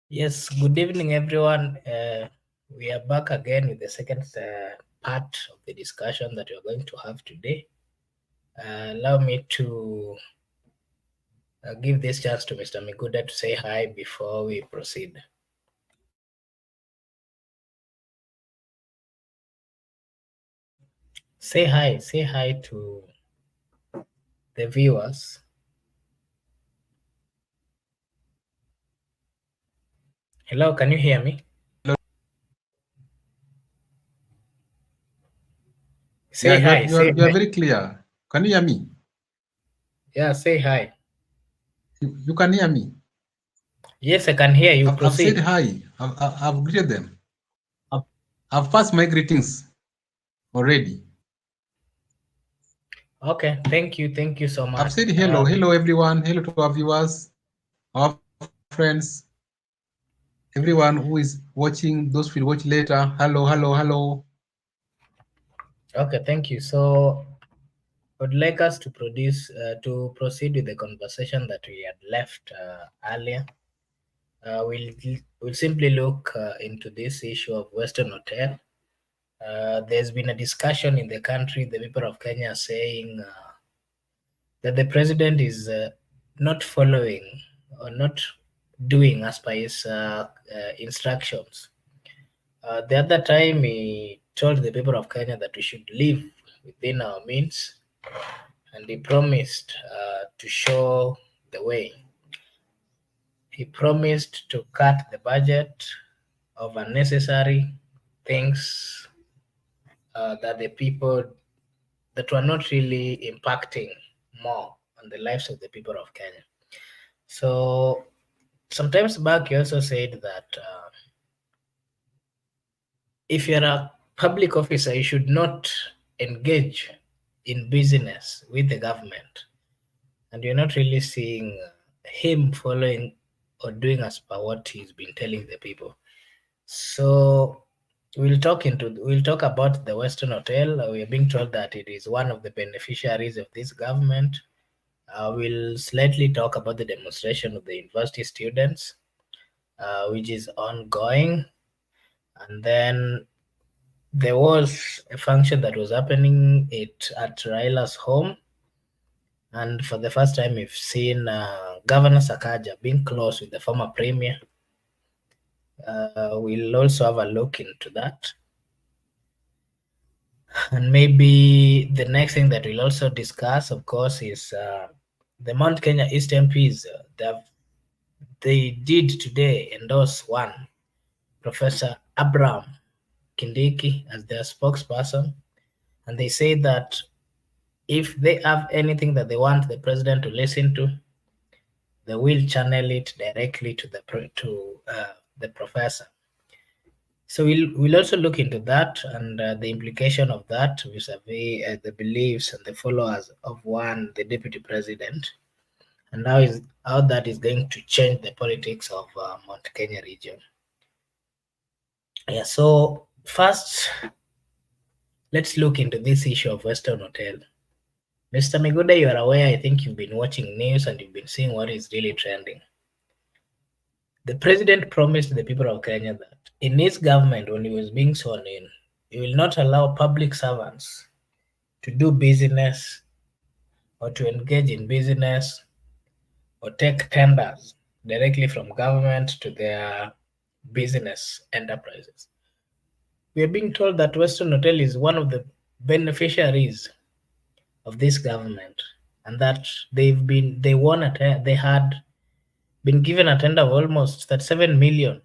Yes, good evening, everyone. We are back again with the second part of the discussion that we are going to have today. Allow me to give this chance to Mr. MIGUDA to say hi before we proceed. Say hi to the viewers. Hello, can you hear me? Hello. Say hi. You are very clear. Can you hear me? Yeah, say hi. You can hear me? Yes, I can hear you. I've said hi. I've greeted them. I've passed my greetings already. Okay, thank you so much. I've said hello everyone, hello to our viewers, our friends, everyone who is watching, those who will watch later. Hello. Okay, thank you. So I would like us to proceed with the conversation that we had left earlier. We'll simply look into this issue of Western Hotel. There's been a discussion in the country, the people of Kenya are saying that the president is not following or not doing as per his instructions. The other time he told the people of Kenya that we should live within our means, and he promised to show the way. He promised to cut the budget of unnecessary things that the people that were not really impacting more on the lives of the people of Kenya. So sometimes back, you also said that if you're a public officer, you should not engage in business with the government, and you're not really seeing him following or doing as per what he's been telling the people. So we'll talk about the Western Hotel. We are being told that it is one of the beneficiaries of this government. We'll slightly talk about the demonstration of the university students, which is ongoing. And then there was a function that was happening at Raila's home. And for the first time, we've seen Governor Sakaja being close with the former premier. We'll also have a look into that. And maybe the next thing that we'll also discuss, of course, is the Mount Kenya East MPs. They did today endorse one, Professor Abraham Kindiki, as their spokesperson. And they say that if they have anything that they want the president to listen to, they will channel it directly to the professor. So we'll also look into that and the implication of that vis-a-vis the beliefs and the followers of the deputy president, and how that is going to change the politics of Mount Kenya region. Yeah. So first, let's look into this issue of Western Hotel. Mr. MIGUDA, you are aware, I think you've been watching news and you've been seeing what is really trending. The president promised the people of Kenya that in his government, when he was being sworn in, he will not allow public servants to do business or to engage in business or take tenders directly from government to their business enterprises. We are being told that Western Hotel is one of the beneficiaries of this government, and that they had been given a tender of almost 37 million,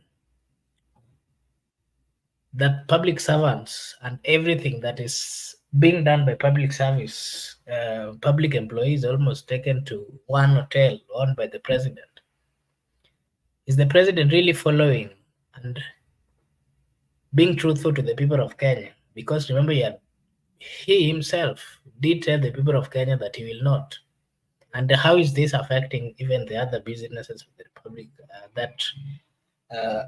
that public servants and everything that is being done by public service, public employees almost taken to one hotel owned by the president. Is the president really following and being truthful to the people of Kenya? because remember, he himself did tell the people of Kenya that he will not. And how is this affecting even the other businesses of the republic uh,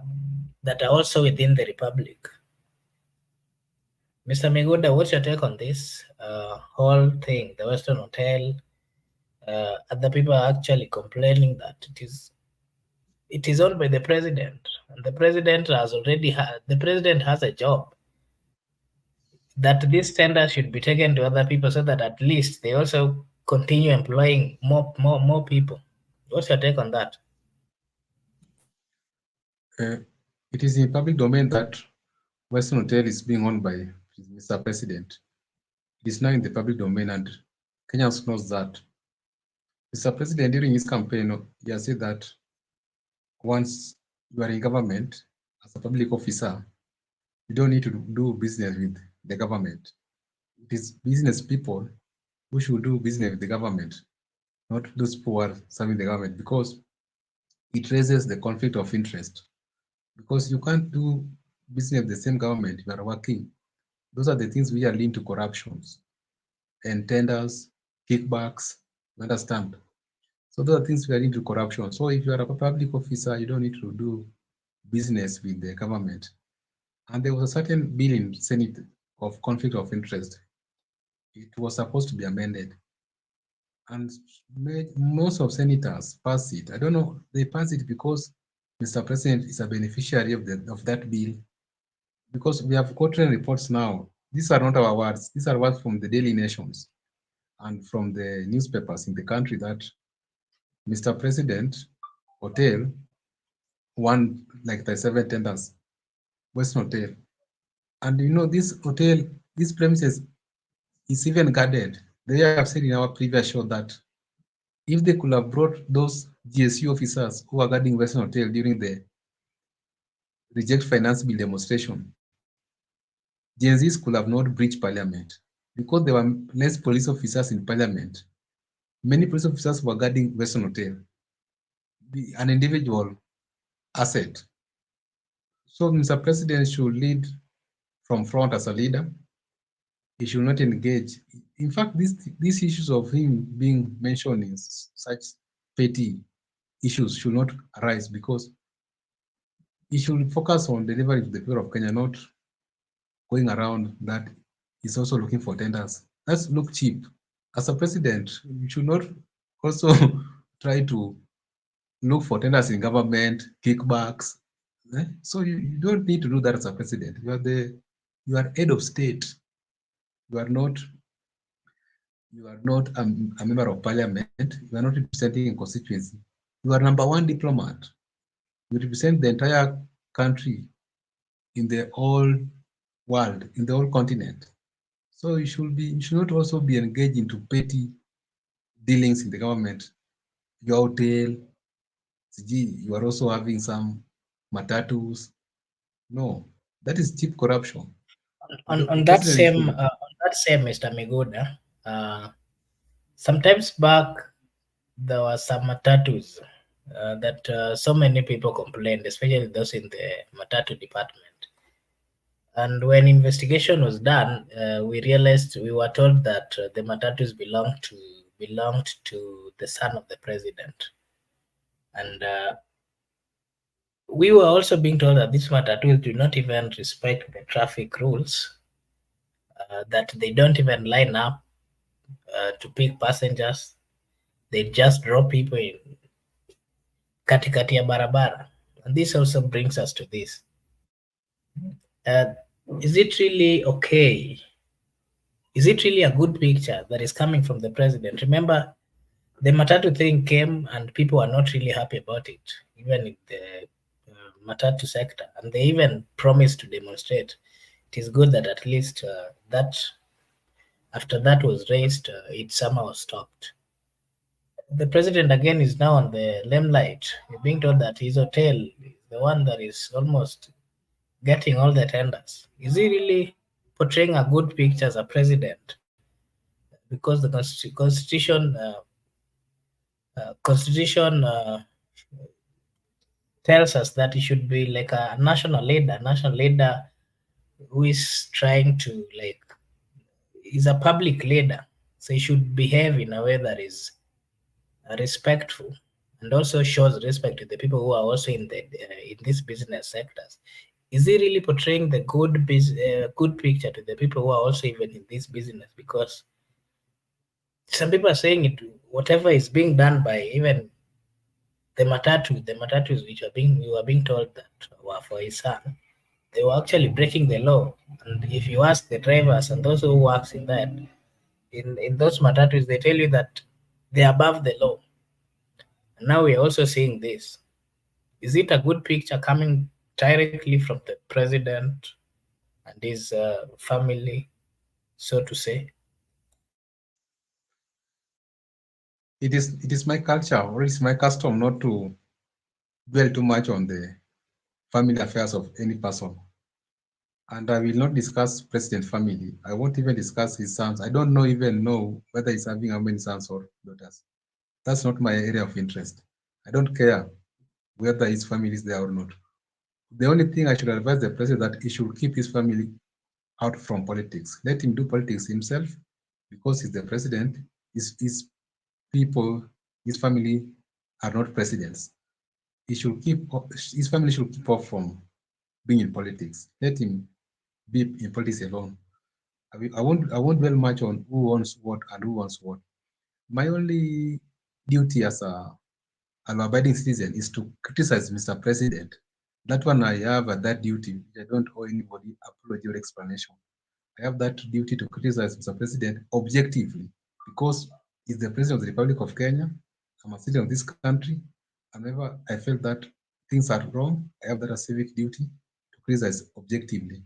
that are also within the republic? Mr. Miguda, what's your take on this whole thing? The Western Hotel, other people are actually complaining that it is owned by the president, and the president has a job that this tender should be taken to other people so that at least they also continue employing more people. What's your take on that? Uh, it is in public domain that Western Hotel is being owned by Mr. President. It is now in the public domain, and Kenyans knows that. Mr. President, during his campaign, he has said that once you are in government as a public officer, you don't need to do business with the government. It is business people who should do business with the government, not those who are serving the government, because it raises the conflict of interest. Because you can't do business with the same government you are working. Those are the things which are linked to corruptions and tenders, kickbacks, you understand? So those are things we are into corruption. So if you are a public officer, you don't need to do business with the government. And there was a certain bill in Senate of conflict of interest. It was supposed to be amended, and most of senators passed it. I don't know, they passed it because Mr. President is a beneficiary of that bill. Because we have gotten reports now. These are not our words. These are words from the daily nations and from the newspapers in the country that Mr. President Hotel won like the 7 tenders, Western Hotel. And this hotel, these premises is even guarded. They have said in our previous show that if they could have brought those GSU officers who are guarding Western Hotel during the reject finance bill demonstration, Gen Zs could have not breached parliament because there were less police officers in parliament. Many police officers were guarding Western Hotel, an individual asset. So Mr. President should lead from front as a leader. He should not engage. In fact, these issues of him being mentioned in such petty issues should not arise because he should focus on delivery to the people of Kenya, not going around that he's also looking for tenders. That's look cheap. As a president, you should not also try to look for tenders in government, kickbacks. So you don't need to do that as a president. You are head of state. You are not a member of parliament. You are not representing a constituency. You are number one diplomat. You represent the entire country in the whole world, in the whole continent. So you should not also be engaged into petty dealings in the government. Your hotel, you are also having some matatus. No, that is cheap corruption. The On that president same should. Mr. Miguda, sometimes back there were some matatus that so many people complained, especially those in the matatu department. And when investigation was done, we realized we were told that the matatus belonged to the son of the president, and we were also being told that these matatus do not even respect the traffic rules, that they don't even line up to pick passengers. They just drop people in katikati ya barabara. And this also brings us to this. Uh, is it really okay? Is it really a good picture that is coming from the president? Remember, the Matatu thing came and people are not really happy about it, even in the Matatu sector. And they even promised to demonstrate. It is good that at least that after that was raised, it somehow stopped. The president again is now on the limelight. You're being told that his hotel is the one that is almost getting all the tenders. Is he really portraying a good picture as a president? Because the constitution tells us that he should be like a national leader who is trying to like, is a public leader, so he should behave in a way that is respectful and also shows respect to the people who are also in these business sectors. Is he really portraying the good picture to the people who are also even in this business? Because some people are saying it, whatever is being done by even the matatus which we were being told that were for his son, they were actually breaking the law. And if you ask the drivers and those who works in that, in those matatus, they tell you that they're above the law. And now we're also seeing this. Is it a good picture coming directly from the president and his family, so to say? It is my culture or it's my custom not to dwell too much on the family affairs of any person. And I will not discuss president family. I won't even discuss his sons. I don't even know whether he's having how many sons or daughters. That's not my area of interest. I don't care whether his family is there or not. The only thing I should advise the president that he should keep his family out from politics. Let him do politics himself because he's the president. His people, his family are not presidents. He should his family should keep off from being in politics. Let him be in politics alone. I won't dwell much on who wants what and who wants what. My only duty as an abiding citizen is to criticize Mr. President. That one I have that duty. I don't owe anybody apology or explanation. I have that duty to criticize Mr. President objectively because he's the President of the Republic of Kenya. I'm a citizen of this country. And whenever I felt that things are wrong, I have that as civic duty to criticize objectively.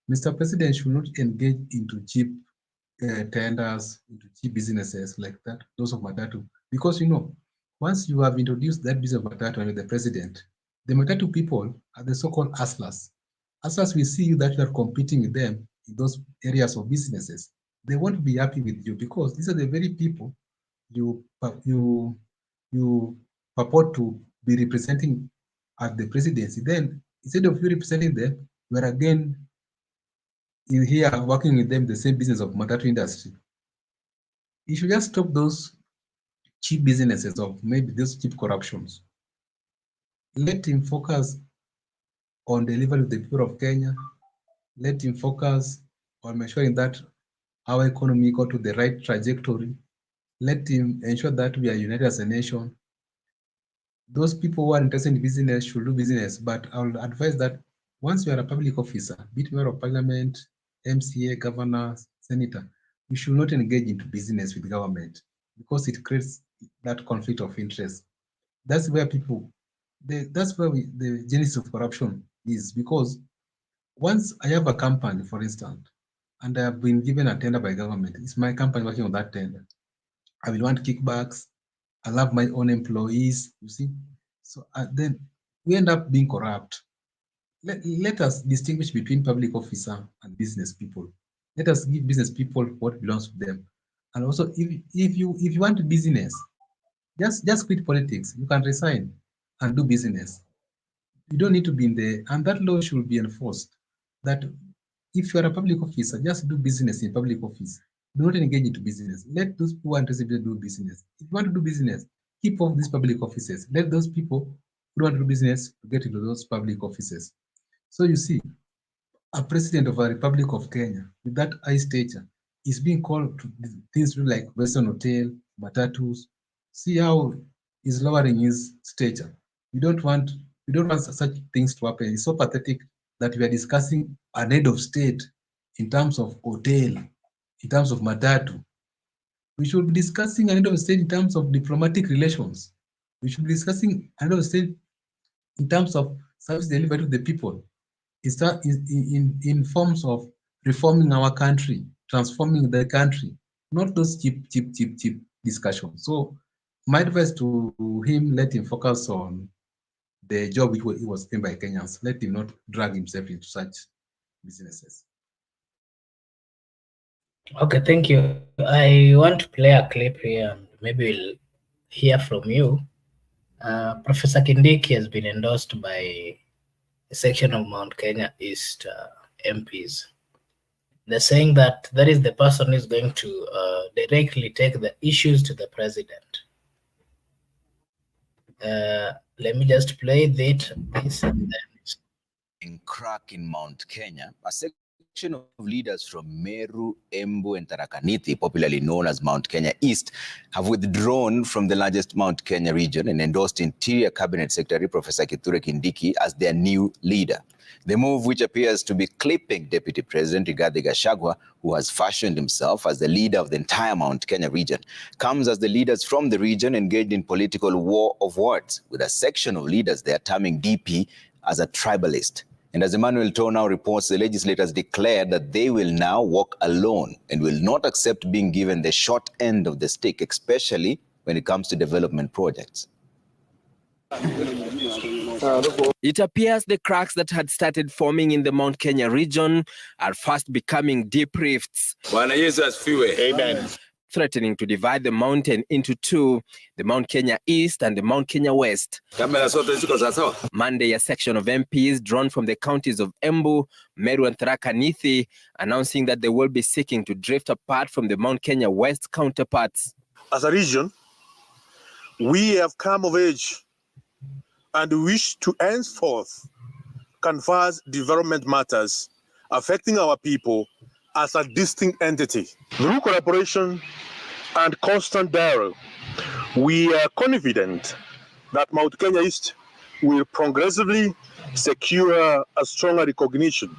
Mr. President should not engage into cheap tenders, into cheap businesses like that, those of Matatu. Because once you have introduced that business of Matatu and you're the president, the Matatu people are the so-called hustlers. Hustlers will see you that you are competing with them in those areas of businesses. They won't be happy with you because these are the very people you you you purport to be representing at the presidency. Then instead of you representing them, you are again in here working with them the same business of Matatu industry. You should just stop those cheap businesses of maybe those cheap corruptions. Let him focus on delivering to the people of Kenya. Let him focus on ensuring that our economy got to the right trajectory. Let him ensure that we are united as a nation. Those people who are interested in business should do business, but I will advise that once you are a public officer, be it member of parliament, MCA, governor, senator, you should not engage into business with government because it creates that conflict of interest. That's where that's where the genesis of corruption is because once I have a company, for instance, and I have been given a tender by government, it's my company working on that tender. I will want kickbacks. I'll have my own employees, you see. So then we end up being corrupt. Let us distinguish between public officer and business people. Let us give business people what belongs to them. And also, if you want business, just quit politics. You can resign and do business. You don't need to be in there, and that law should be enforced. That if you are a public officer, just do business in public office. Do not engage into business. Let those who are interested do business. If you want to do business, keep off these public offices. Let those people who want to do business get into those public offices. So you see, a president of a Republic of Kenya with that high stature is being called to things like Western Hotel, Matatus. See how he's lowering his stature. We don't want such things to happen. It's so pathetic that we are discussing an head of state in terms of hotel, in terms of Matatu. We should be discussing an head of state in terms of diplomatic relations. We should be discussing an head of state in terms of service delivered to the people. Is that in forms of reforming our country, transforming the country, not those cheap discussions. So my advice to him, let him focus on the job which he was paid by Kenyans. Let him not drag himself into such businesses. Okay, thank you. I want to play a clip here and maybe we'll hear from you. Professor Kindiki has been endorsed by a section of Mount Kenya East. MPs. They're saying that is the person who is going to directly take the issues to the president. Let me just play this and then. Crack in Mount Kenya, a section of leaders from Meru, Embu, and Tharaka-Nithi, popularly known as Mount Kenya East, have withdrawn from the largest Mount Kenya region and endorsed Interior Cabinet Secretary Professor Kithure Kindiki as their new leader. The move, which appears to be clipping Deputy President Rigathi Gachagua, who has fashioned himself as the leader of the entire Mount Kenya region, comes as the leaders from the region engaged in political war of words, with a section of leaders there terming DP as a tribalist. And as Emmanuel Toh now reports, the legislators declared that they will now walk alone and will not accept being given the short end of the stick, especially when it comes to development projects. It appears the cracks that had started forming in the Mount Kenya region are fast becoming deep rifts. Amen. Threatening to divide the mountain into two, the Mount Kenya East and the Mount Kenya West. Monday, a section of MPs drawn from the counties of Embu, Meru, and Tharaka-Nithi announcing that they will be seeking to drift apart from the Mount Kenya West counterparts. As a region, we have come of age and wish to henceforth canvass development matters affecting our people as a distinct entity. Through collaboration and constant dialogue, we are confident that Mount Kenya East will progressively secure a stronger recognition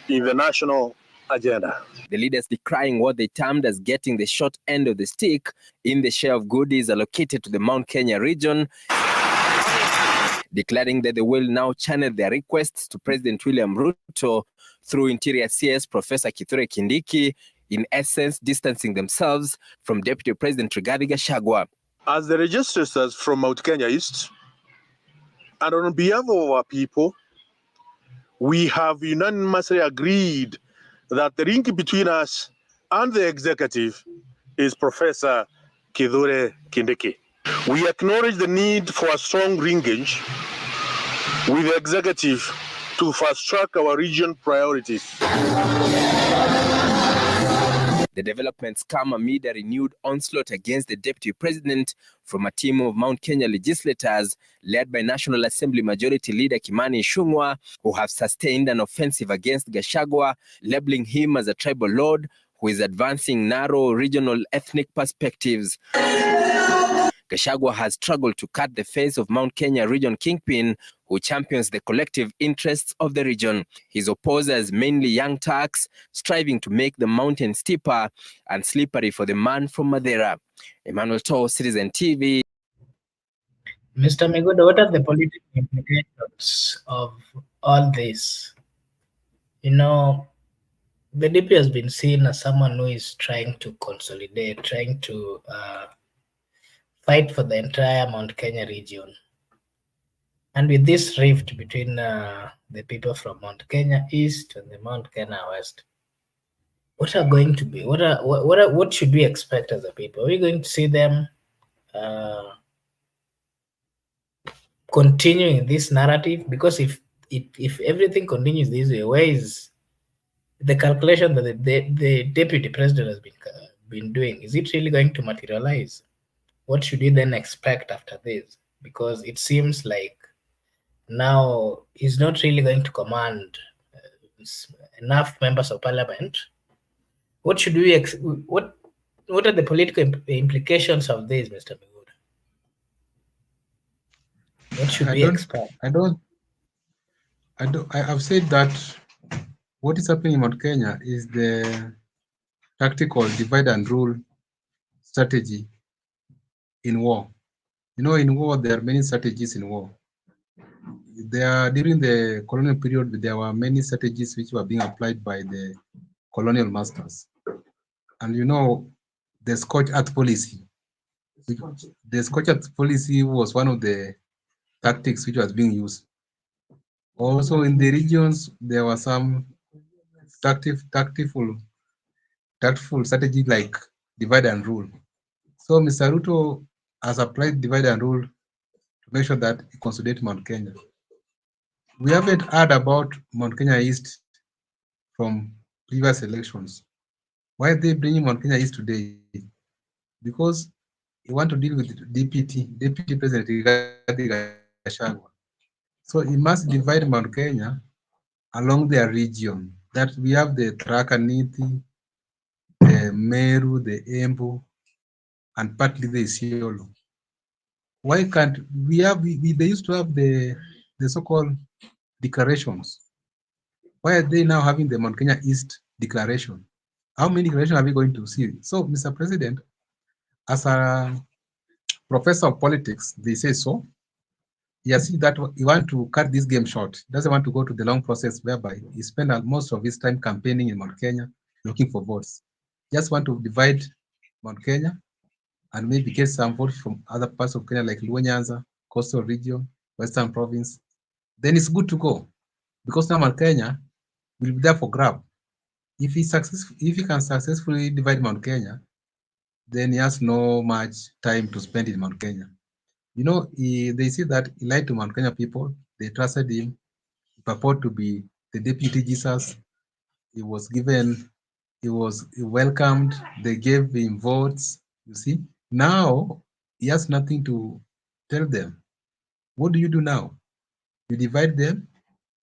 in the national agenda. The leaders decrying what they termed as getting the short end of the stick in the share of goodies allocated to the Mount Kenya region, declaring that they will now channel their requests to President William Ruto through Interior CS Professor Kithure Kindiki, in essence distancing themselves from Deputy President Rigathi Gachagua. As the registrators from Mount Kenya East, and on behalf of our people, we have unanimously agreed that the link between us and the executive is Professor Kithure Kindiki. We acknowledge the need for a strong linkage with the executive to fast-track our region priorities. The developments come amid a renewed onslaught against the deputy president from a team of Mount Kenya legislators led by National Assembly Majority Leader Kimani Ichung'wah, who have sustained an offensive against Gachagua, labeling him as a tribal lord who is advancing narrow regional ethnic perspectives. Gachagua has struggled to cut the face of Mount Kenya region Kingpin, who champions the collective interests of the region. His opposers, mainly young Turks, striving to make the mountain steeper and slippery for the man from Madeira. Emmanuel Toh, Citizen TV. Mr. MIGUDA, what are the political implications of all this? You know, the DP has been seen as someone who is trying to consolidate, trying to fight for the entire Mount Kenya region. And with this rift between the people from Mount Kenya East and the Mount Kenya West, what are going to be? What should we expect as a people? Are we going to see them continuing this narrative? Because if everything continues this way, where is the calculation that the deputy president has been doing? Is it really going to materialize? What should we then expect after this? Because it seems like now he's not really going to command enough members of parliament. What should we what are the political implications of this, Mr. MIGUDA? What should we expect? I've said that what is happening in Mount Kenya is the tactical divide and rule strategy in war. You know, in war, there are many strategies in war. During the colonial period, there were many strategies which were being applied by the colonial masters. And you know, the Scorched Earth policy. The Scorched Earth policy was one of the tactics which was being used. Also in the regions, there were some tactful strategy like divide and rule. So Mr. Ruto has applied divide and rule to make sure that he consolidates Mount Kenya. We haven't heard about Mount Kenya East from previous elections. Why are they bringing Mount Kenya East today? Because they want to deal with Deputy President Rigathi Gachagua. So he must divide Mount Kenya along their region. That we have the Tharaka Nithi, the Meru, the Embu, and partly the Isiolo. Why can't they used to have the so-called declarations? Why are they now having the Mount Kenya East declaration? How many declarations are we going to see? So, Mr. President, as a professor of politics, they say so. He has seen that he wants to cut this game short. He doesn't want to go to the long process whereby he spends most of his time campaigning in Mount Kenya, looking for votes. He just want to divide Mount Kenya and maybe get some votes from other parts of Kenya like Luo Nyanza, Coastal Region, Western Province. Then it's good to go because now Mount Kenya will be there for grab. If he can successfully divide Mount Kenya, then he has no much time to spend in Mount Kenya. You know, they see that he lied to Mount Kenya people. They trusted him. He purported to be the deputy Jesus. He was welcomed. They gave him votes. You see, now he has nothing to tell them. What do you do now? You divide them,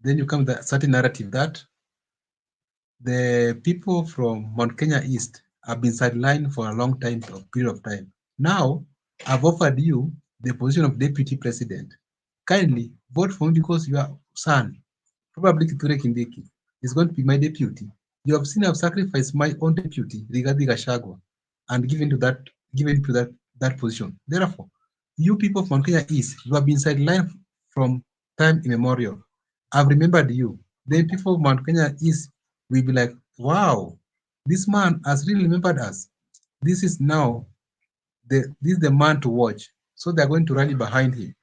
then you come to a certain narrative that the people from Mount Kenya East have been sidelined for a long period of time. Now, I've offered you the position of deputy president. Kindly vote for me because your son, probably Kithure Kindiki, is going to be my deputy. You have seen I've sacrificed my own deputy, Rigathi Gachagua, and given to that position. Therefore, you people from Kenya East, you have been sidelined from time immemorial. I've remembered you. Then people of Mount Kenya East will be like, wow, this man has really remembered us. This is now this is the man to watch. So they're going to rally behind him.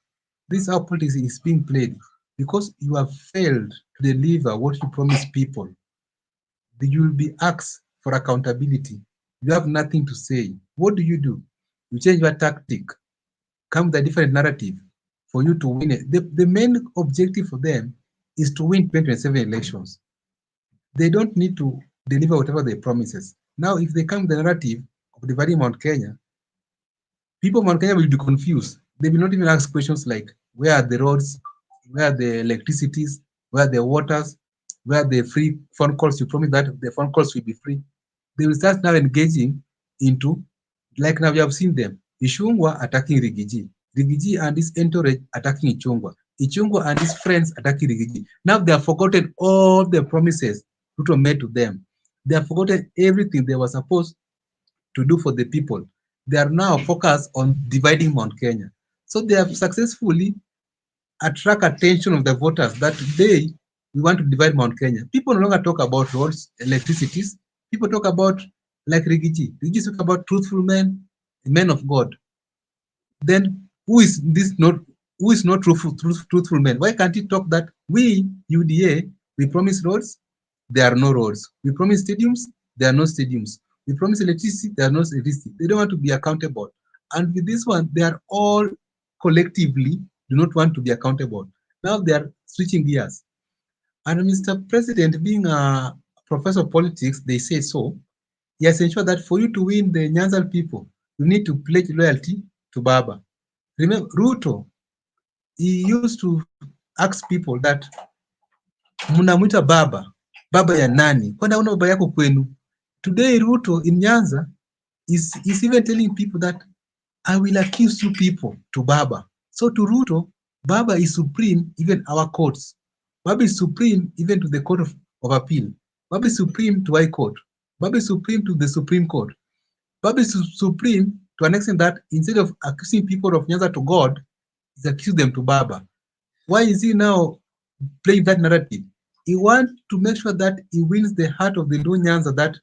This is how politics is being played because you have failed to deliver what you promised people. You will be asked for accountability. You have nothing to say. What do? You change your tactic, come with a different narrative for you to win it. The main objective for them is to win 2027 elections. They don't need to deliver whatever they promises. Now, if they come with the narrative of dividing Mount Kenya, people of Mount Kenya will be confused. They will not even ask questions like, where are the roads? Where are the electricities? Where are the waters? Where are the free phone calls? You promised that the phone calls will be free. They will start now engaging into, like now we have seen them, Ishungwa attacking Rigiji. Rigiji and his entourage attacking Ichungwa. Ichungwa and his friends attacking Rigiji. Now they have forgotten all the promises Ruto made to them. They have forgotten everything they were supposed to do for the people. They are now focused on dividing Mount Kenya. So they have successfully attract attention of the voters that today we want to divide Mount Kenya. People no longer talk about roads, electricities. People talk about like Rigiji. Rigiji talk about truthful men, men of God. Then who is not truthful men? Why can't he talk that we, UDA, we promise roads, there are no roads. We promise stadiums, there are no stadiums. We promise electricity, there are no electricity. They don't want to be accountable. And with this one, they are all collectively do not want to be accountable. Now they are switching gears. And Mr. President, being a professor of politics, they say so. He has ensured that for you to win the Nyanza people, you need to pledge loyalty to Baba. Remember, Ruto, he used to ask people that, mnamwita Baba, Baba ya nani? Kwani hauna baba yako kwenu? Today, Ruto in Nyanza is even telling people that I will accuse you people to Baba. So to Ruto, Baba is supreme, even our courts. Baba is supreme even to the Court of Appeal. Baba is supreme to High Court. Baba is supreme to the Supreme Court. Baba is supreme to an extent that instead of accusing people of Nyanza to God, he's accused them to Baba. Why is he now playing that narrative? He wants to make sure that he wins the heart of the Luo Nyanza that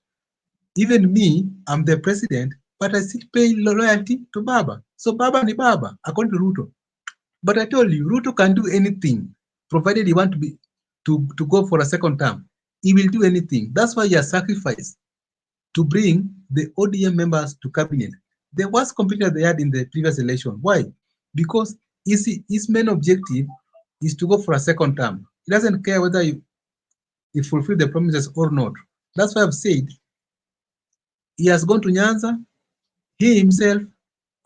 even me, I'm the president, but I still pay loyalty to Baba. So Baba ni Baba, according to Ruto. But I told you, Ruto can do anything, provided he want to go for a second term. He will do anything. That's why he has sacrificed to bring the ODM members to cabinet. The worst competitor they had in the previous election. Why? Because his main objective is to go for a second term. He doesn't care whether it fulfilled the promises or not. That's why I've said he has gone to Nyanza. He himself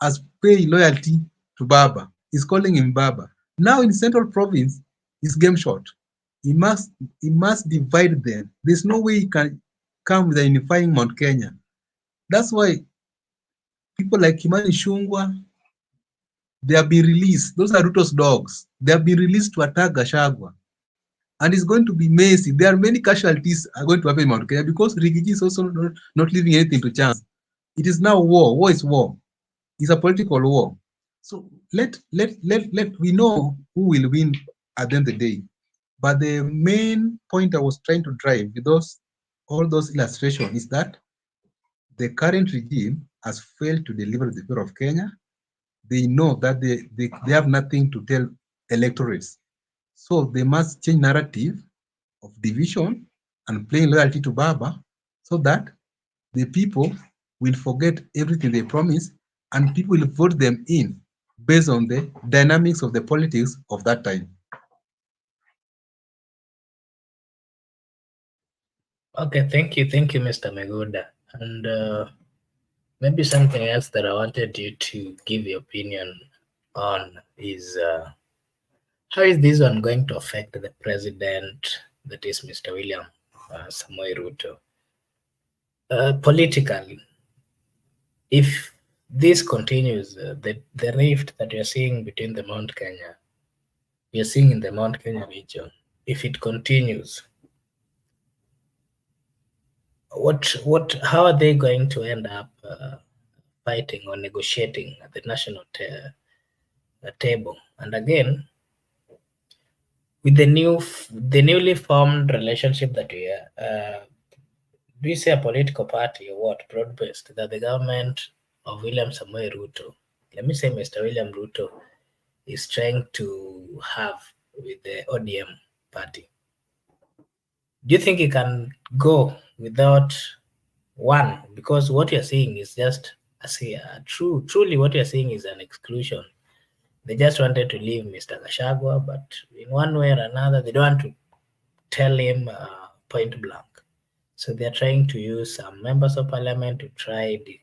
has paid loyalty to Baba. He's calling him Baba. Now in Central Province, he's game short. He must divide them. There's no way he can come with a unifying Mount Kenya. That's why people like Kimani Shungwa, they have been released. Those are Ruto's dogs. They have been released to attack Gachagua. And it's going to be messy. There are many casualties are going to happen in Mount Kenya because Rigiji is also not leaving anything to chance. It is now war. War is war. It's a political war. So let we know who will win at the end of the day. But the main point I was trying to drive with all those illustrations is that the current regime has failed to deliver the people of Kenya. They know that they have nothing to tell electorates. So they must change narrative of division and playing loyalty to Baba so that the people will forget everything they promised and people will vote them in based on the dynamics of the politics of that time. Okay, thank you, Mr. Miguda. And maybe something else that I wanted you to give your opinion on is how is this one going to affect the president, that is Mr. William Samoei Ruto, politically? If this continues, the rift that you're seeing between the Mount Kenya, you're seeing in the Mount Kenya region, if it continues, how are they going to end up fighting or negotiating at the national table? And again, with the newly formed relationship that we are, do you say a political party or what, broad-based, that the government of William Samoei Ruto, let me say Mr. William Ruto, is trying to have with the ODM party? Do you think it can go without one? Because what you're seeing is just, truly what you're seeing is an exclusion. They just wanted to leave Mr. Gachagua, but in one way or another, they don't want to tell him point blank. So they're trying to use some members of parliament to try to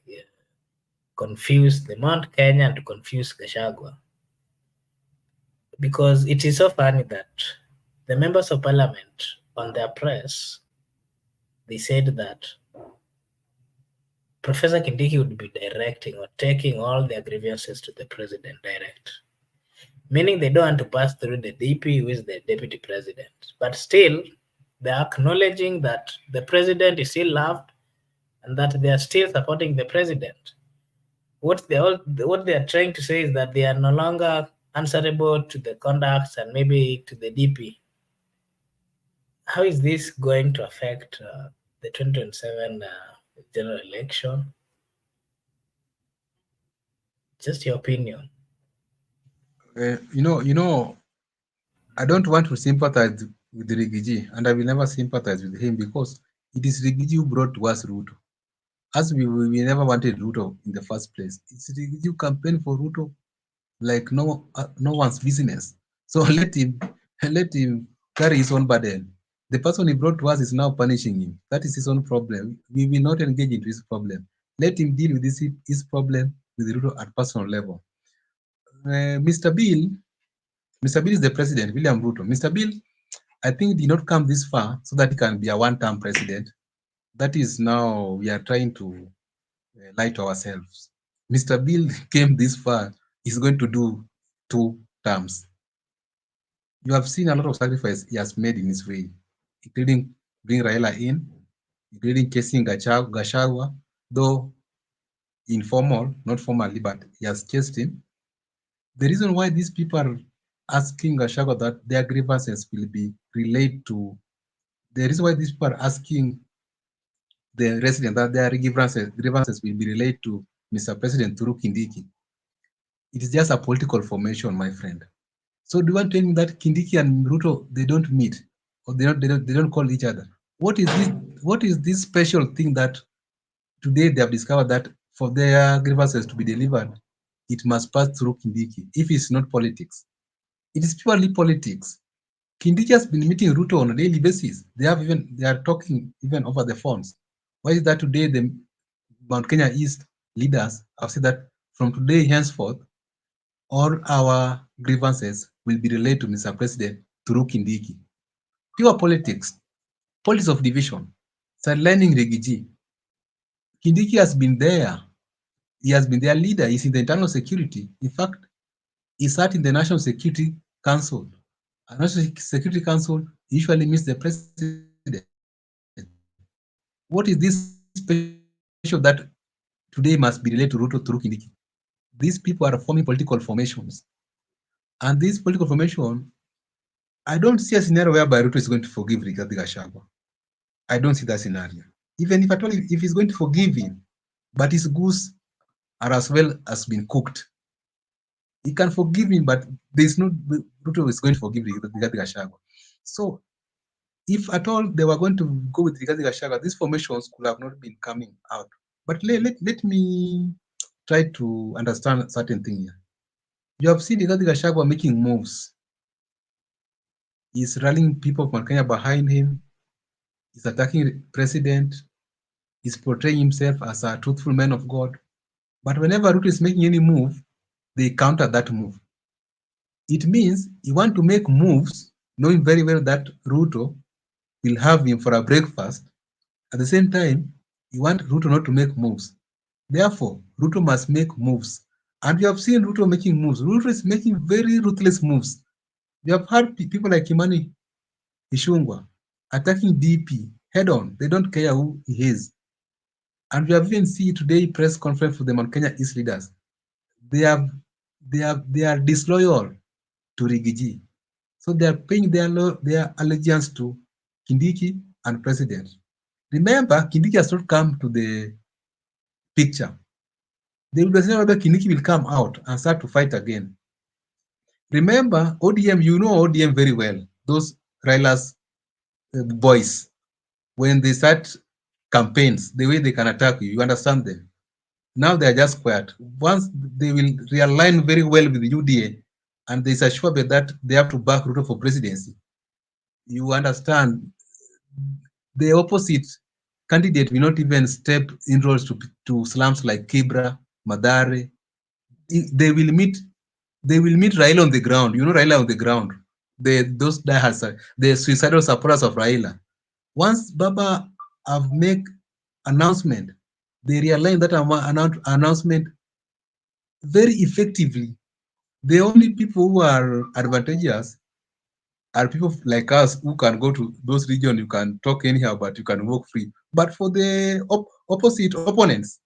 confuse the Mount Kenya and to confuse Gachagua. Because it is so funny that the members of parliament on their press, they said that Professor Kindiki would be directing or taking all their grievances to the president direct. Meaning they don't want to pass through the DP, who is the deputy president. But still, they're acknowledging that the president is still loved and that they are still supporting the president. What they are trying to say is that they are no longer answerable to the conducts and maybe to the DP. How is this going to affect the 2027 general election? Just your opinion. I don't want to sympathize with Rigiji, and I will never sympathize with him because it is Rigiji who brought to us Ruto. As we never wanted Ruto in the first place. It's Rigiji who campaigned for Ruto like no one's business. So let him carry his own burden. The person he brought to us is now punishing him. That is his own problem. We will not engage into his problem. Let him deal with his problem with Ruto at personal level. Mr. Bill is the president, William Ruto. Mr. Bill, I think, did not come this far so that he can be a one-term president. That is now we are trying to lie to ourselves. Mr. Bill came this far, he's going to do 2 terms. You have seen a lot of sacrifice he has made in his way, including bringing Raila in, including chasing Gachagua, though informal, not formally, but he has chased him. The reason why these people are asking Gachagua that their grievances will be relayed to, the reason why these people are asking the resident that their grievances will be relayed to Mr. President through Kindiki. It is just a political formation, my friend. So do you want to tell me that Kindiki and Ruto, they don't meet or they don't call each other? What is this special thing that today they have discovered that for their grievances to be delivered, it must pass through Kindiki if it's not politics? It is purely politics. Kindiki has been meeting Ruto on a daily basis. They are talking even over the phones. Why is that today the Mount Kenya East leaders have said that from today henceforth, all our grievances will be relayed to Mr. President through Kindiki. Pure politics of division, sidelining Rigiji. Kindiki has been there. He has been their leader. He's in the internal security. In fact, he sat in the National Security Council. A National Security Council usually meets the president. What is this special that today must be related to Ruto through Kindiki? These people are forming political formations. And this political formation, I don't see a scenario whereby Ruto is going to forgive Rigathi Gachagua. I don't see that scenario. Even if at all, if he's going to forgive him, but his goose are as well as been cooked. He can forgive him, but there's no Ruto is going to forgive Rigathi Gachagua. So if at all they were going to go with Rigathi Gachagua, these formations could have not been coming out. But let me try to understand certain thing here. You have seen Rigathi Gachagua making moves. He's rallying people from Kenya behind him. He's attacking the president. He's portraying himself as a truthful man of God. But whenever Ruto is making any move, they counter that move. It means you want to make moves, knowing very well that Ruto will have him for a breakfast. At the same time, you want Ruto not to make moves. Therefore, Ruto must make moves. And you have seen Ruto making moves. Ruto is making very ruthless moves. You have heard people like Kimani Ichung'wah attacking DP head on. They don't care who he is. And we have even seen today press conference for the Mount Kenya East leaders. They are disloyal to Rigiji. So they are paying their allegiance to Kindiki and President. Remember, Kindiki has not come to the picture. There will be a scenario where Kindiki will come out and start to fight again. Remember, ODM, you know ODM very well. Those Raila's boys, when they start campaigns, the way they can attack you, you understand them. Now they are just quiet. Once they will realign very well with the UDA, and there's a sure bet that they have to back Ruto for presidency, you understand the opposite candidate will not even step inroads to slums like Kibra, Madare. They will meet Raila on the ground. You know Raila on the ground. Those diehards, the suicidal supporters of Raila. Once Baba have make announcement, they realize that announcement very effectively. The only people who are advantageous are people like us who can go to those regions, you can talk anyhow, but you can walk free. But for the opposite opponents,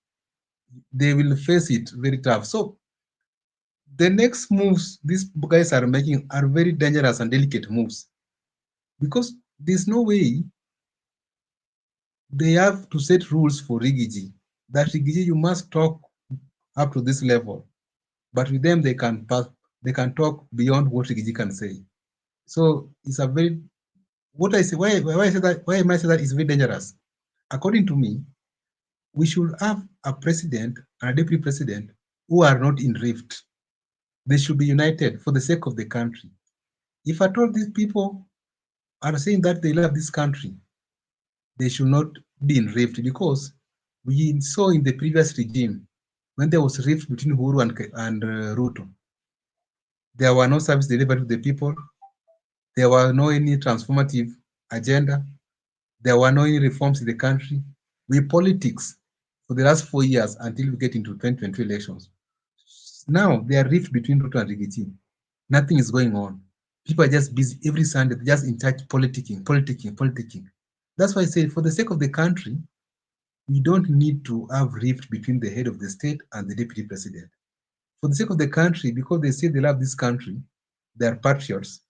they will face it very tough. So the next moves these guys are making are very dangerous and delicate moves, because there's no way they have to set rules for Rigiji. That Rigiji, you must talk up to this level, but with them they can talk beyond what Rigiji can say. So it's a very what I say. Why I say that? Why am I say that is very dangerous? According to me, we should have a president and a deputy president who are not in rift. They should be united for the sake of the country. If at all these people are saying that they love this country, they should not be in rift, because we saw in the previous regime when there was rift between Uhuru and Ruto, there were no service delivered to the people. There were no any transformative agenda. There were no any reforms in the country. We politics for the last 4 years until we get into 2022 elections. Now there are rift between Ruto and Rigiji. Nothing is going on. People are just busy every Sunday, they're just in touch politicking. That's why I say, for the sake of the country, we don't need to have rift between the head of the state and the deputy president. For the sake of the country, because they say they love this country, they are patriots,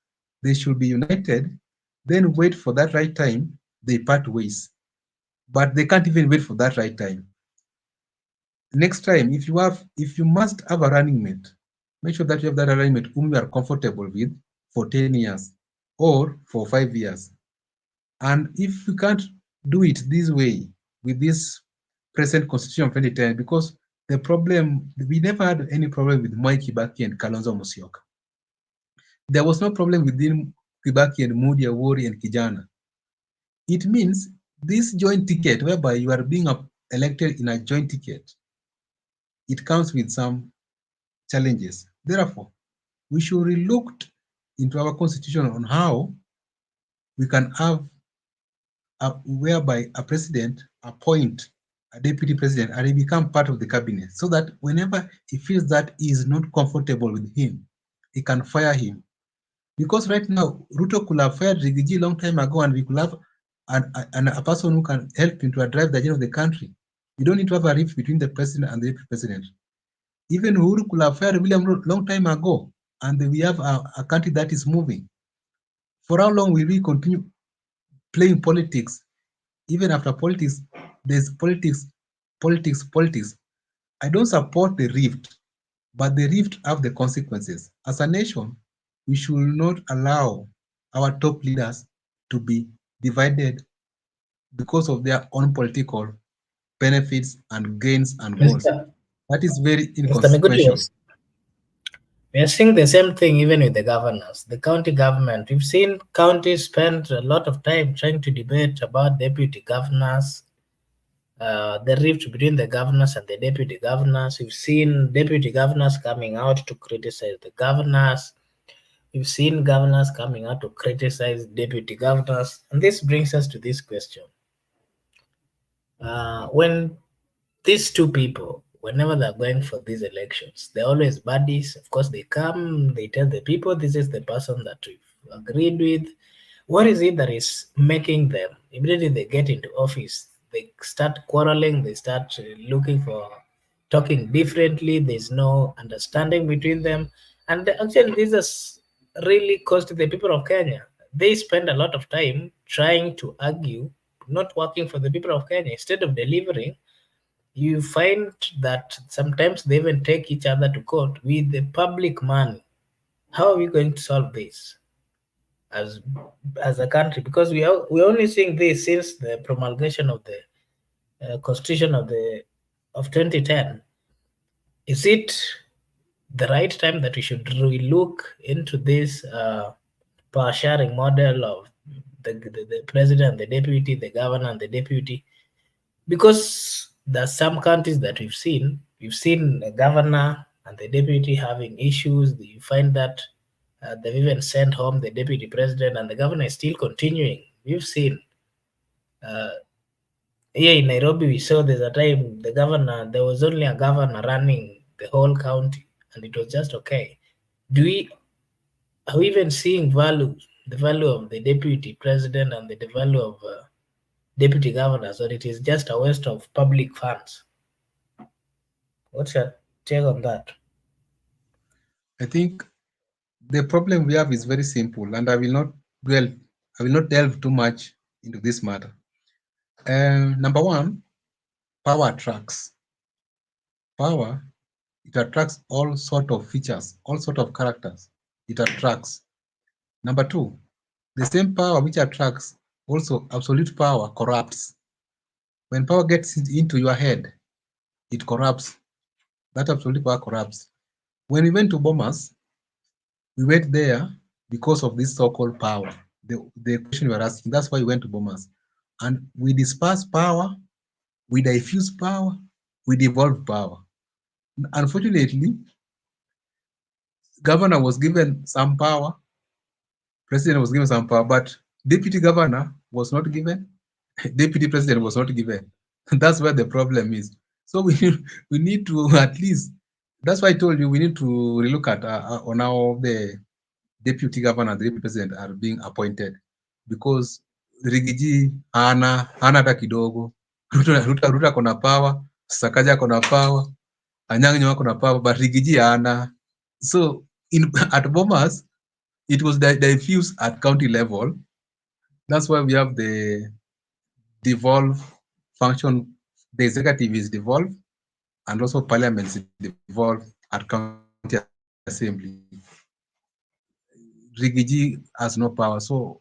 they should be united, then wait for that right time, they part ways. But they can't even wait for that right time. Next time, if you must have a running mate, make sure that you have that running mate whom you are comfortable with for 10 years or for 5 years. And if you can't do it this way with this present constitution of 2010, because the problem, we never had any problem with Mwai Kibaki and Kalonzo Musyoka. There was no problem within Kibaki and Moody, Awori and Kijana. It means this joint ticket, whereby you are being elected in a joint ticket, it comes with some challenges. Therefore, we should relook into our constitution on how we can have whereby a president appoint a deputy president and he become part of the cabinet, so that whenever he feels that he is not comfortable with him, he can fire him. Because right now, Ruto could have fired Rigiji long time ago, and we could have a person who can help him to drive the agenda of the country. You don't need to have a rift between the president and the deputy president. Even Uhuru could have fired William Ruto long time ago, and we have a country that is moving. For how long will we continue playing politics? Even after politics, there's politics. I don't support the rift, but the rift have the consequences. As a nation, we should not allow our top leaders to be divided because of their own political benefits and gains and goals. That is very Mr. MIGUDA, inconsequential. we are seeing the same thing even with the governors, the county government. We've seen counties spend a lot of time trying to debate about deputy governors, the rift between the governors and the deputy governors. We've seen deputy governors coming out to criticize the governors. We've seen governors coming out to criticize deputy governors. And this brings us to this question. When these two people, whenever they're going for these elections, they're always buddies. Of course, they come, they tell the people, this is the person that we've agreed with. What is it that is making them, immediately they get into office, they start quarreling, they start looking for talking differently, there's no understanding between them. And actually, this has really cost the people of Kenya. They spend a lot of time trying to argue, not working for the people of Kenya. Instead of delivering, you find that sometimes they even take each other to court with the public money. How are we going to solve this as a country? Because we're only seeing this since the promulgation of the constitution of 2010. Is it the right time that we should look into this power sharing model of the president, the deputy, the governor, and the deputy? Because there's some countries that we've seen the governor and the deputy having issues. You find that they've even sent home the deputy president, and the governor is still continuing. We've seen here in Nairobi, we saw there's a time there was only a governor running the whole county, and it was just okay. Are we even seeing the value of the deputy president and the value of deputy governors, or it is just a waste of public funds? What's your take on that? I think the problem we have is very simple, and I will not delve too much into this matter. Number one, power attracts. Power, it attracts all sort of features, all sort of characters. It attracts. Number two, the same power which attracts, also absolute power corrupts. When power gets into your head, it corrupts. That absolute power corrupts. When we went to Bomas, we went there because of this so-called power. The question you are asking, that's why we went to Bomas. And we disperse power, we diffuse power, we devolve power. Unfortunately, governor was given some power, president was given some power, but deputy governor was not given, deputy president was not given. That's where the problem is. So we need to at least, that's why I told you we need to relook at on how the deputy governor and the deputy president are being appointed, because Rigiji hana hata kidogo. Ruto kona power, Sakaja kona power, Anyang' Nyong'o kona power, but Rigiji hana. So at Bomas, it was diffused at county level. That's why we have the devolve function. The executive is devolved, and also parliament is devolved at county assembly. Rigiji has no power, so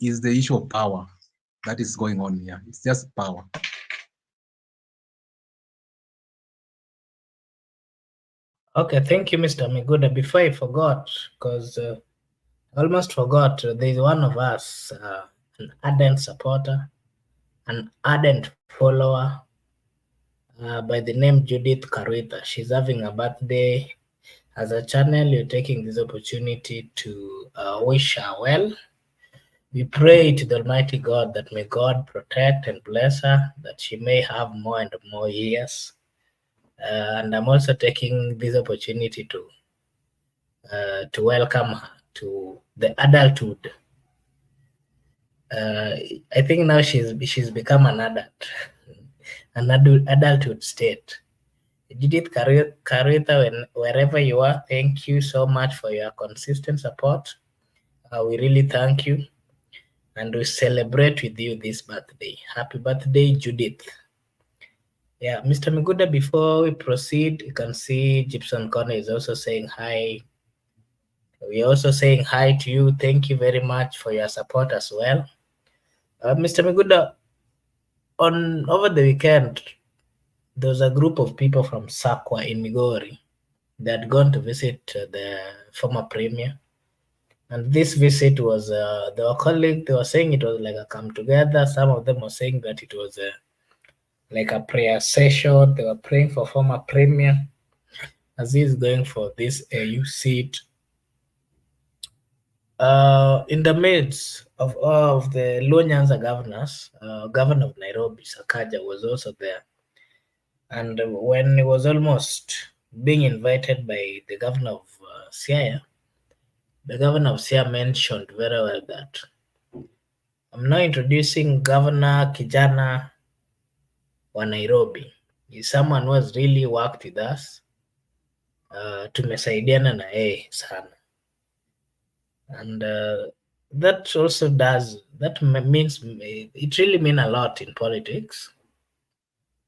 it's the issue of power that is going on here. It's just power. Okay, thank you, Mr. MIGUDA. Before I forgot, because Almost forgot, there's one of us, an ardent supporter, an ardent follower by the name Judith Karwita. She's having a birthday. As a channel, you're taking this opportunity to wish her well. We pray to the Almighty God that may God protect and bless her, that she may have more and more years. And I'm also taking this opportunity to welcome her to the adulthood. I think now she's become an adult, an adulthood state. Judith Karita, wherever you are, thank you so much for your consistent support. We really thank you, and we celebrate with you this birthday. Happy birthday, Judith. Yeah, Mr. Miguda, before we proceed, you can see Gibson Connor is also saying hi. We're also saying hi to you. Thank you very much for your support as well. Mr. Miguda, over the weekend, there was a group of people from Sakwa in Migori that had gone to visit the former premier. And this visit was, they were saying it was like a come together. Some of them were saying that it was like a prayer session. They were praying for former premier as he's going for this AU seat. In the midst of the Luo Nyanza governors, governor of Nairobi, Sakaja, was also there. And when he was almost being invited by the governor of Siaya, the governor of Siaya mentioned very well that I'm now introducing Governor Kijana wa Nairobi. He's someone who has really worked with us. Tumesaidiana na yeye sana. And that also means, it really means a lot in politics.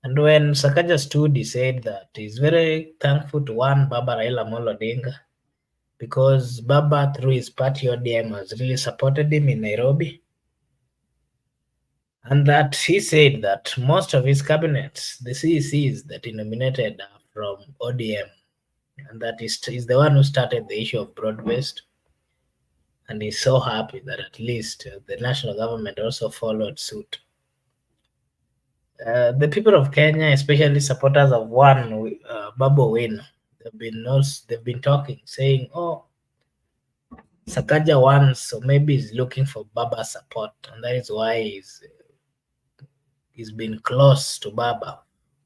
And when Sakaja stood, he said that he's very thankful to one Baba Raila Amolo Odinga, because Baba, through his party ODM, has really supported him in Nairobi. And that he said that most of his cabinets, the CECs that he nominated, are from ODM. And that is the one who started the issue of broad-based. And he's so happy that at least the national government also followed suit. The people of Kenya, especially supporters of one Babu Win, they've been talking, saying, "Oh, Sakaja won, so maybe he's looking for Baba's support, and that is why he's been close to Baba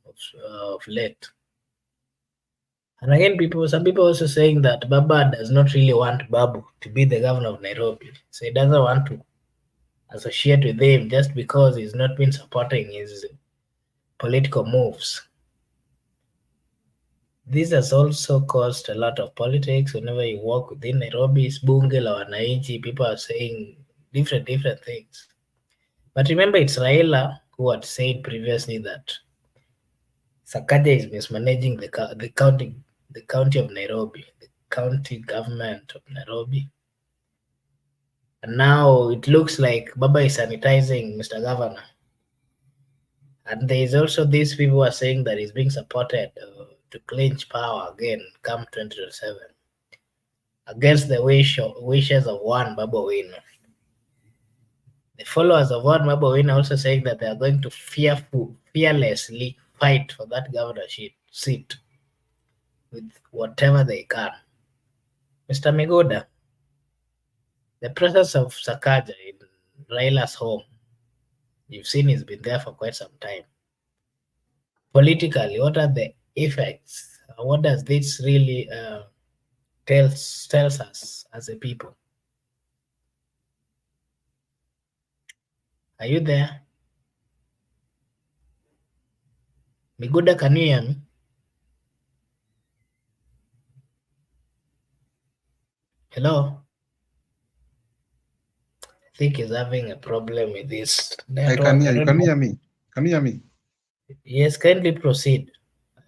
of late." And again, some people also saying that Baba does not really want Babu to be the governor of Nairobi, so he doesn't want to associate with him just because he's not been supporting his political moves. This has also caused a lot of politics. Whenever you walk within Nairobi's bunge la wananchi, people are saying different things. But remember, it's Raila who had said previously that Sakaja is mismanaging the county of Nairobi, the county government of Nairobi. And now it looks like Baba is sanitizing Mr. Governor. And there is also these people who are saying that he's being supported to clinch power again come 2027 against the wishes of one Babu Wino. The followers of one Babu Wino also saying that they are going to fearlessly fight for that governorship seat with whatever they can. Mr. Miguda, the presence of Sakaja in Raila's home, you've seen he's been there for quite some time. Politically, what are the effects? What does this really tells us as a people? Are you there? Miguda, can you hear me? Hello? I think he's having a problem with this network. I can hear you. Can you hear me? Can you hear me? Yes, kindly proceed.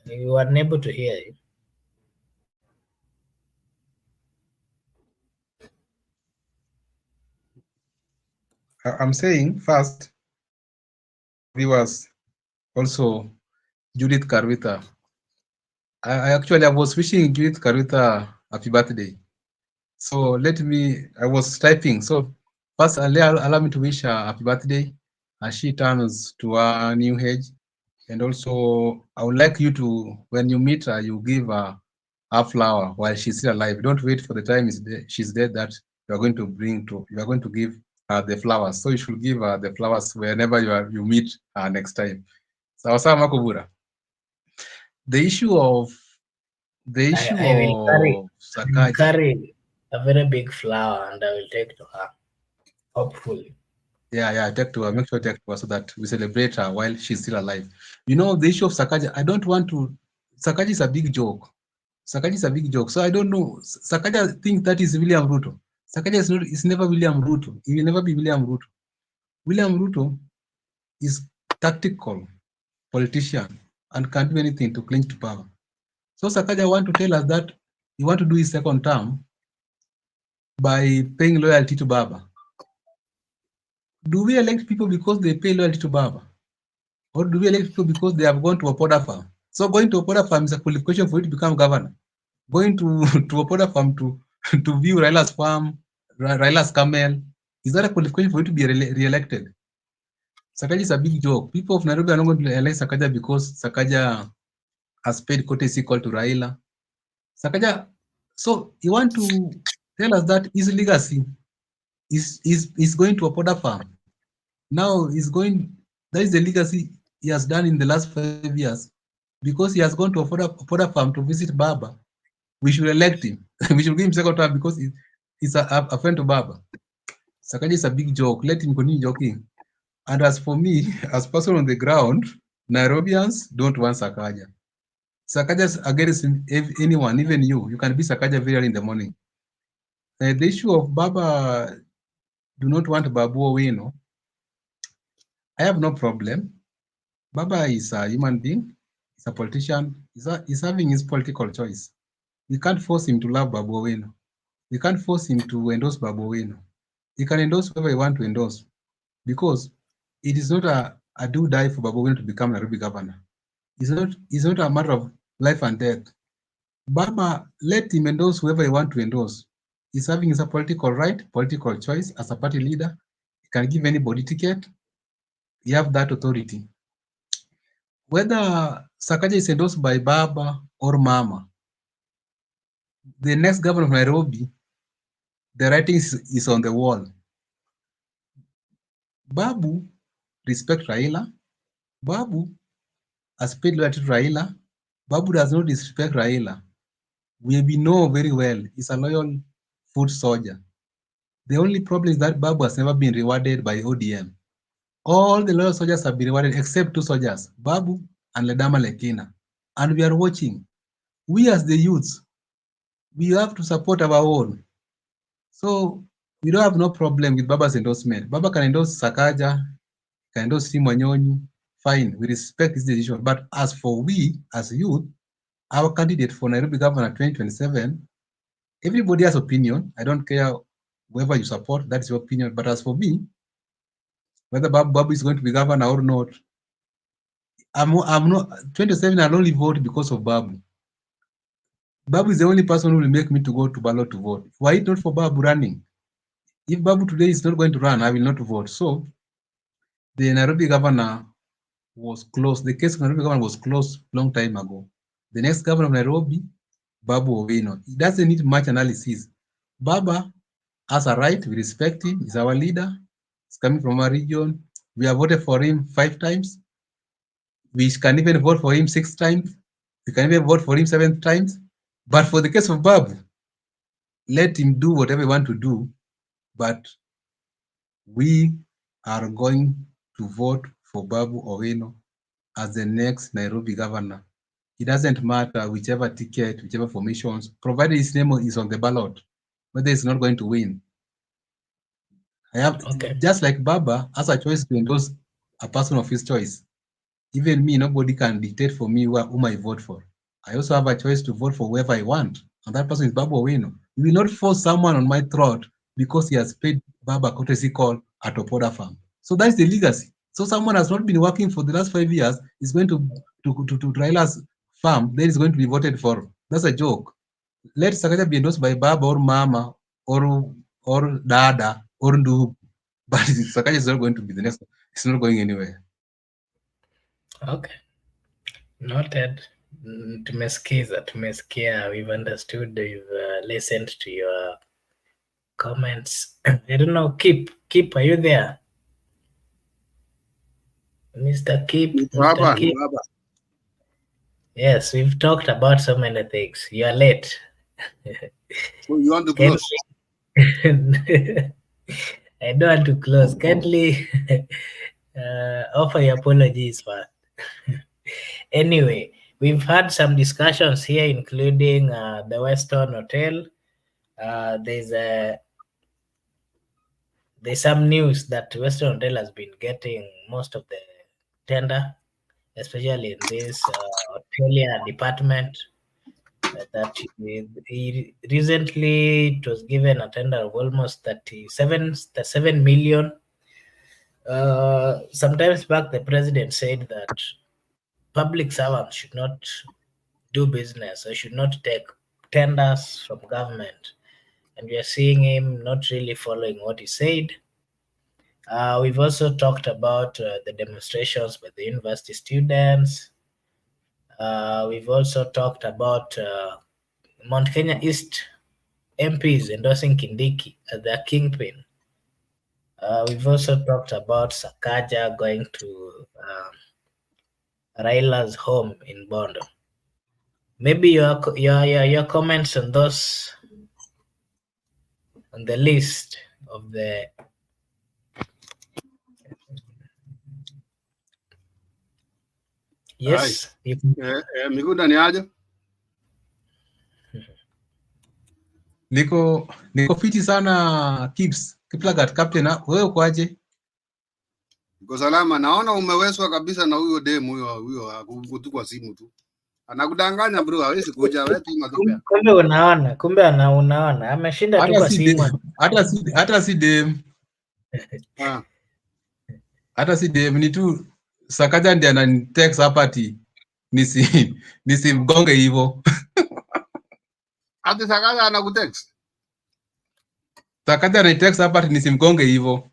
You are unable to hear you. I'm saying first, viewers, also Judith Karwita. I was wishing Judith Karwita happy birthday. So I was typing. So first, allow me to wish her happy birthday as she turns to a new age. And also, I would like you to, when you meet her, you give her a flower while she's still alive. Don't wait for the time she's dead that you are going to give her the flowers. So you should give her the flowers whenever you meet her next time. Sawa sawa MCOBURA. The issue of I will Sakaja. carry a very big flower and I will take to her. Hopefully. Yeah, take to her. Make sure take to her so that we celebrate her while she's still alive. You know, the issue of Sakaja, I don't want to. Sakaja is a big joke. Sakaja is a big joke. So I don't know. Sakaja thinks that is William Ruto. Sakaja is never William Ruto. He will never be William Ruto. William Ruto is tactical politician and can't do anything to cling to power. So Sakaja want to tell us that he want to do his second term by paying loyalty to Baba. Do we elect people because they pay loyalty to Baba? Or do we elect people because they have gone to Opoda farm? So going to Opoda farm is a qualification for you to become governor. Going to Opoda farm to view Raila's farm, Raila's camel, is that a qualification for you to be re-elected? Sakaja is a big joke. People of Nairobi are not going to elect Sakaja because Sakaja has paid courtesy call to Raila. Sakaja, so you want to tell us that his legacy is going to Opoda farm. Now that is the legacy he has done in the last 5 years. Because he has gone to Opoda farm to visit Baba, we should elect him. We should give him second term because he's a friend to Baba. Sakaja is a big joke. Let him continue joking. And as for me, as person on the ground, Nairobians don't want Sakaja. Sakaja's against anyone, even you. You can be Sakaja very early in the morning. The issue of Baba do not want Babu Owino, I have no problem. Baba is a human being, he's a politician, he's having his political choice. We can't force him to love Babu Owino. We can't force him to endorse Babu Owino. He can endorse whoever he wants to endorse because it is not a do-die for Babu Owino to become Nairobi governor. It's not a matter of life and death. Baba, let him endorse whoever he wants to endorse. He's having his political right, political choice as a party leader. He can give anybody ticket. You have that authority. Whether Sakaja is endorsed by Baba or Mama, the next governor of Nairobi, the writing is on the wall. Babu respect Raila. Babu has paid loyalty to Raila. Babu does not disrespect Raila. We know very well he's a loyal foot soldier. The only problem is that Babu has never been rewarded by ODM. All the loyal soldiers have been rewarded except two soldiers, Babu and Ledama Lekina. And we are watching. We as the youths, we have to support our own. So we don't have no problem with Baba's endorsement. Baba can endorse Sakaja, can endorse Tim Wanyonyi, fine, we respect his decision. But as for we, as youth, our candidate for Nairobi Governor 2027, everybody has opinion. I don't care whoever you support, that's your opinion. But as for me, whether Babu is going to be governor or not, I'm not 27. I'll only vote because of Babu. Babu is the only person who will make me to go to ballot to vote. Why not for Babu running? If Babu today is not going to run, I will not vote. So the Nairobi governor was closed. The case of Nairobi governor was closed long time ago. The next governor of Nairobi, Babu Owino. It doesn't need much analysis. Baba has a right. We respect him. He's our leader. He's coming from our region. We have voted for him 5 times. We can even vote for him 6 times. We can even vote for him 7 times. But for the case of Babu, let him do whatever he wants to do. But we are going to vote for Babu Owino as the next Nairobi governor. It doesn't matter whichever ticket, whichever formations, provided his name is on the ballot, whether he's not going to win. I have just like Baba has a choice to endorse a person of his choice. Even me, nobody can dictate for me whom I vote for. I also have a choice to vote for whoever I want, and that person is Babu Owino. You will not force someone on my throat because he has paid Baba courtesy call at Opoda farm. So that's the legacy. So someone has not been working for the last 5 years is going to Raila's farm, then is going to be voted for. That's a joke. Let Sakaja be endorsed by Baba or Mama or dada or ndugu, but Sakaja is not going to be the next one. It's not going anywhere. Okay. Noted. Tumesikia. We've understood. We've listened to your comments. I don't know. Keep. Are you there? Mr. Keep. Mr. Keep. Yes, we've talked about so many things. You are late. So you want to close? I don't want to close. Kindly offer your apologies first. Anyway, we've had some discussions here, including the Western Hotel. There's some news that Western Hotel has been getting most of the tender, especially in this hotelier department. That recently it was given a tender of almost 37 million. Sometimes back, the president said that public servants should not do business or should not take tenders from government, and we are seeing him not really following what he said. We've also talked about the demonstrations by the university students. We've also talked about Mount Kenya East MPs endorsing Kindiki as their kingpin. We've also talked about Sakaja going to Raila's home in Bondo. Maybe your comments on those, on the list of the yes. Miguda ni aje? Niko fiti sana Kiplagat captain. Wewe uko aje? Niko salama. Naona umeweswa kabisa na huyo demu huyo akutukwa simu tu. Anakudanganya bro, hawezi kuja wewe tu matokeo. Kumbe unaona ameshinda tu kwa simu. Hata si dem. Hata si dem, ni tu Sakaja ndiye ananitext hapa ati nisimgonge hivyo. Hata Sakaja anakutext. Sakaja ananitext hapa ati nisimgonge hivyo.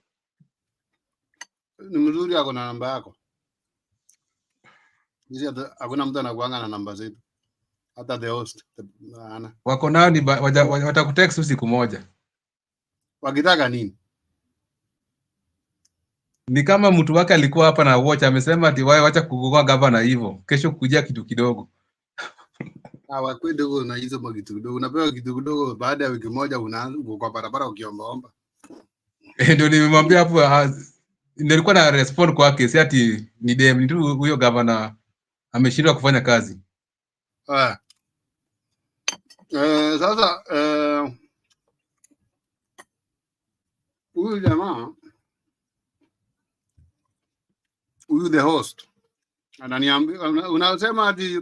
Ni mzuri ako na namba yako. Hizi hakuna mtu anakuanga na namba zetu. Hata the host. Wako nao ni watakutext usiku moja. Wakitaka nini? Ni kama mtu wake alikuwa hapa na watch amesema ati wewe acha kugogoa gavana hivyo. Kesho kujia kitu kidogo. Wakwende huko na hizo kitu kidogo. Unapewa kitu kidogo baada ya wiki moja unaanza kwa barabara ukiombaomba. Ndio nimemwambia hapo nilikuwa na respond kwake si ati ni dem ni tu huyo gavana ameshindwa kufanya kazi. Sasa huyu jamaa huyu the host ananiambia, unasema ati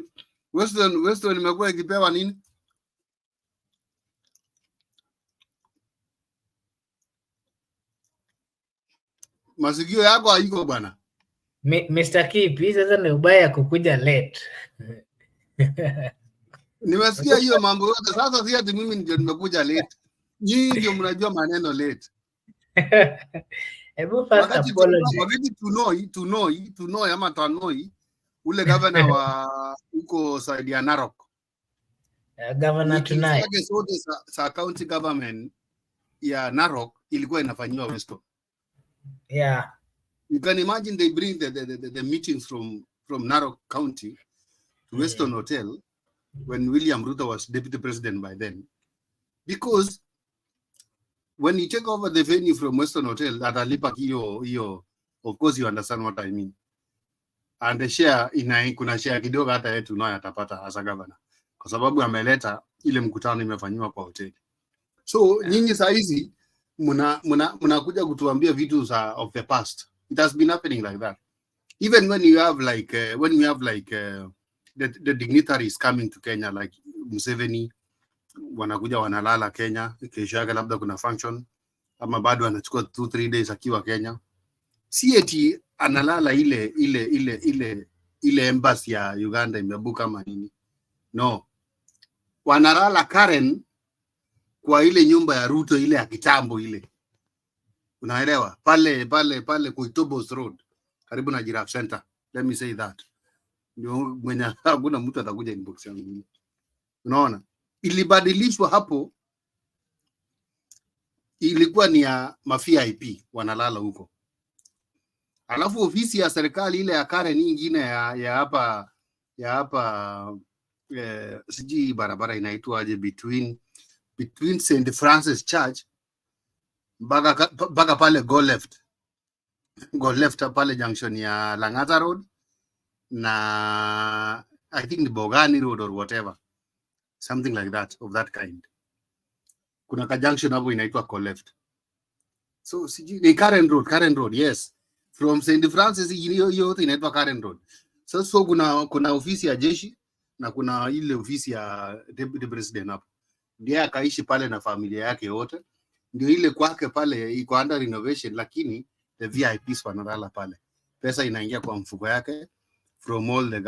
Western imekuwa ikipewa nini? Masikio yako haiko bwana. Mr. Keep, hii sasa ni ubaya kukuja late. Nimesikia hiyo mambo yote sasa, si ati mimi ndio nimekuja late. Nyinyi ndio mnajua maneno late. Hebu first apology. Wakati tunoi ama tanoi ule governor wa huko side ya Narok. Governor tunai. Sasa sote sa county government ya Narok ilikuwa inafanywa Western. Yeah. You can imagine they bring the meetings from Narok County to Western Hotel when William Ruto was deputy president by then. Because when you take over the venue from Western Hotel, atalipa hiyo, of course you understand what I mean. And the share kuna share kidogo hata yetu nayo atapata as a governor. Kwa sababu ameleta ile mkutano imefanywa kwa hoteli. So nyinyi saa hizi mnakuja kutuambia vitu of the past. It has been happening like that. Even when you have the dignitaries coming to Kenya like Museveni, wanakuja wanalala Kenya, kesho yake labda kuna function ama bado anachukua 2-3 days akiwa Kenya. Si eti analala ile embassy ya Uganda imebuka kama nini. No. Wanalala Karen kwa ile nyumba ya Ruto ile ya kitambo ile, unaelewa, pale Koitobos Road karibu na Giraffe Center, let me say that, ndio mwenye hakuna mtu atakuja inbox yangu. Unaona, ilibadilishwa hapo, ilikuwa ni ya ma-VIP wanalala huko, alafu ofisi ya serikali ile ya Karen nyingine ya hapa sijui barabara inaitwaje, between St Francis Church mpaka pale go left pale junction ya Lang'ata Road na I think the Bogani Road or whatever, something like that, of that kind. Kuna ka junction hapo inaitwa go left. So sijui ni Karen Road, yes, from St Francis hiyo yote inaitwa Karen Road. So kuna ofisi ya jeshi na kuna ile ofisi ya deputy president hapo. Ndiye akaishi pale na familia yake yote. Ndio ile kwake pale iko under renovation, lakini the VIPs wanalala pale. Pesa inaingia kwa mfuko yake from all the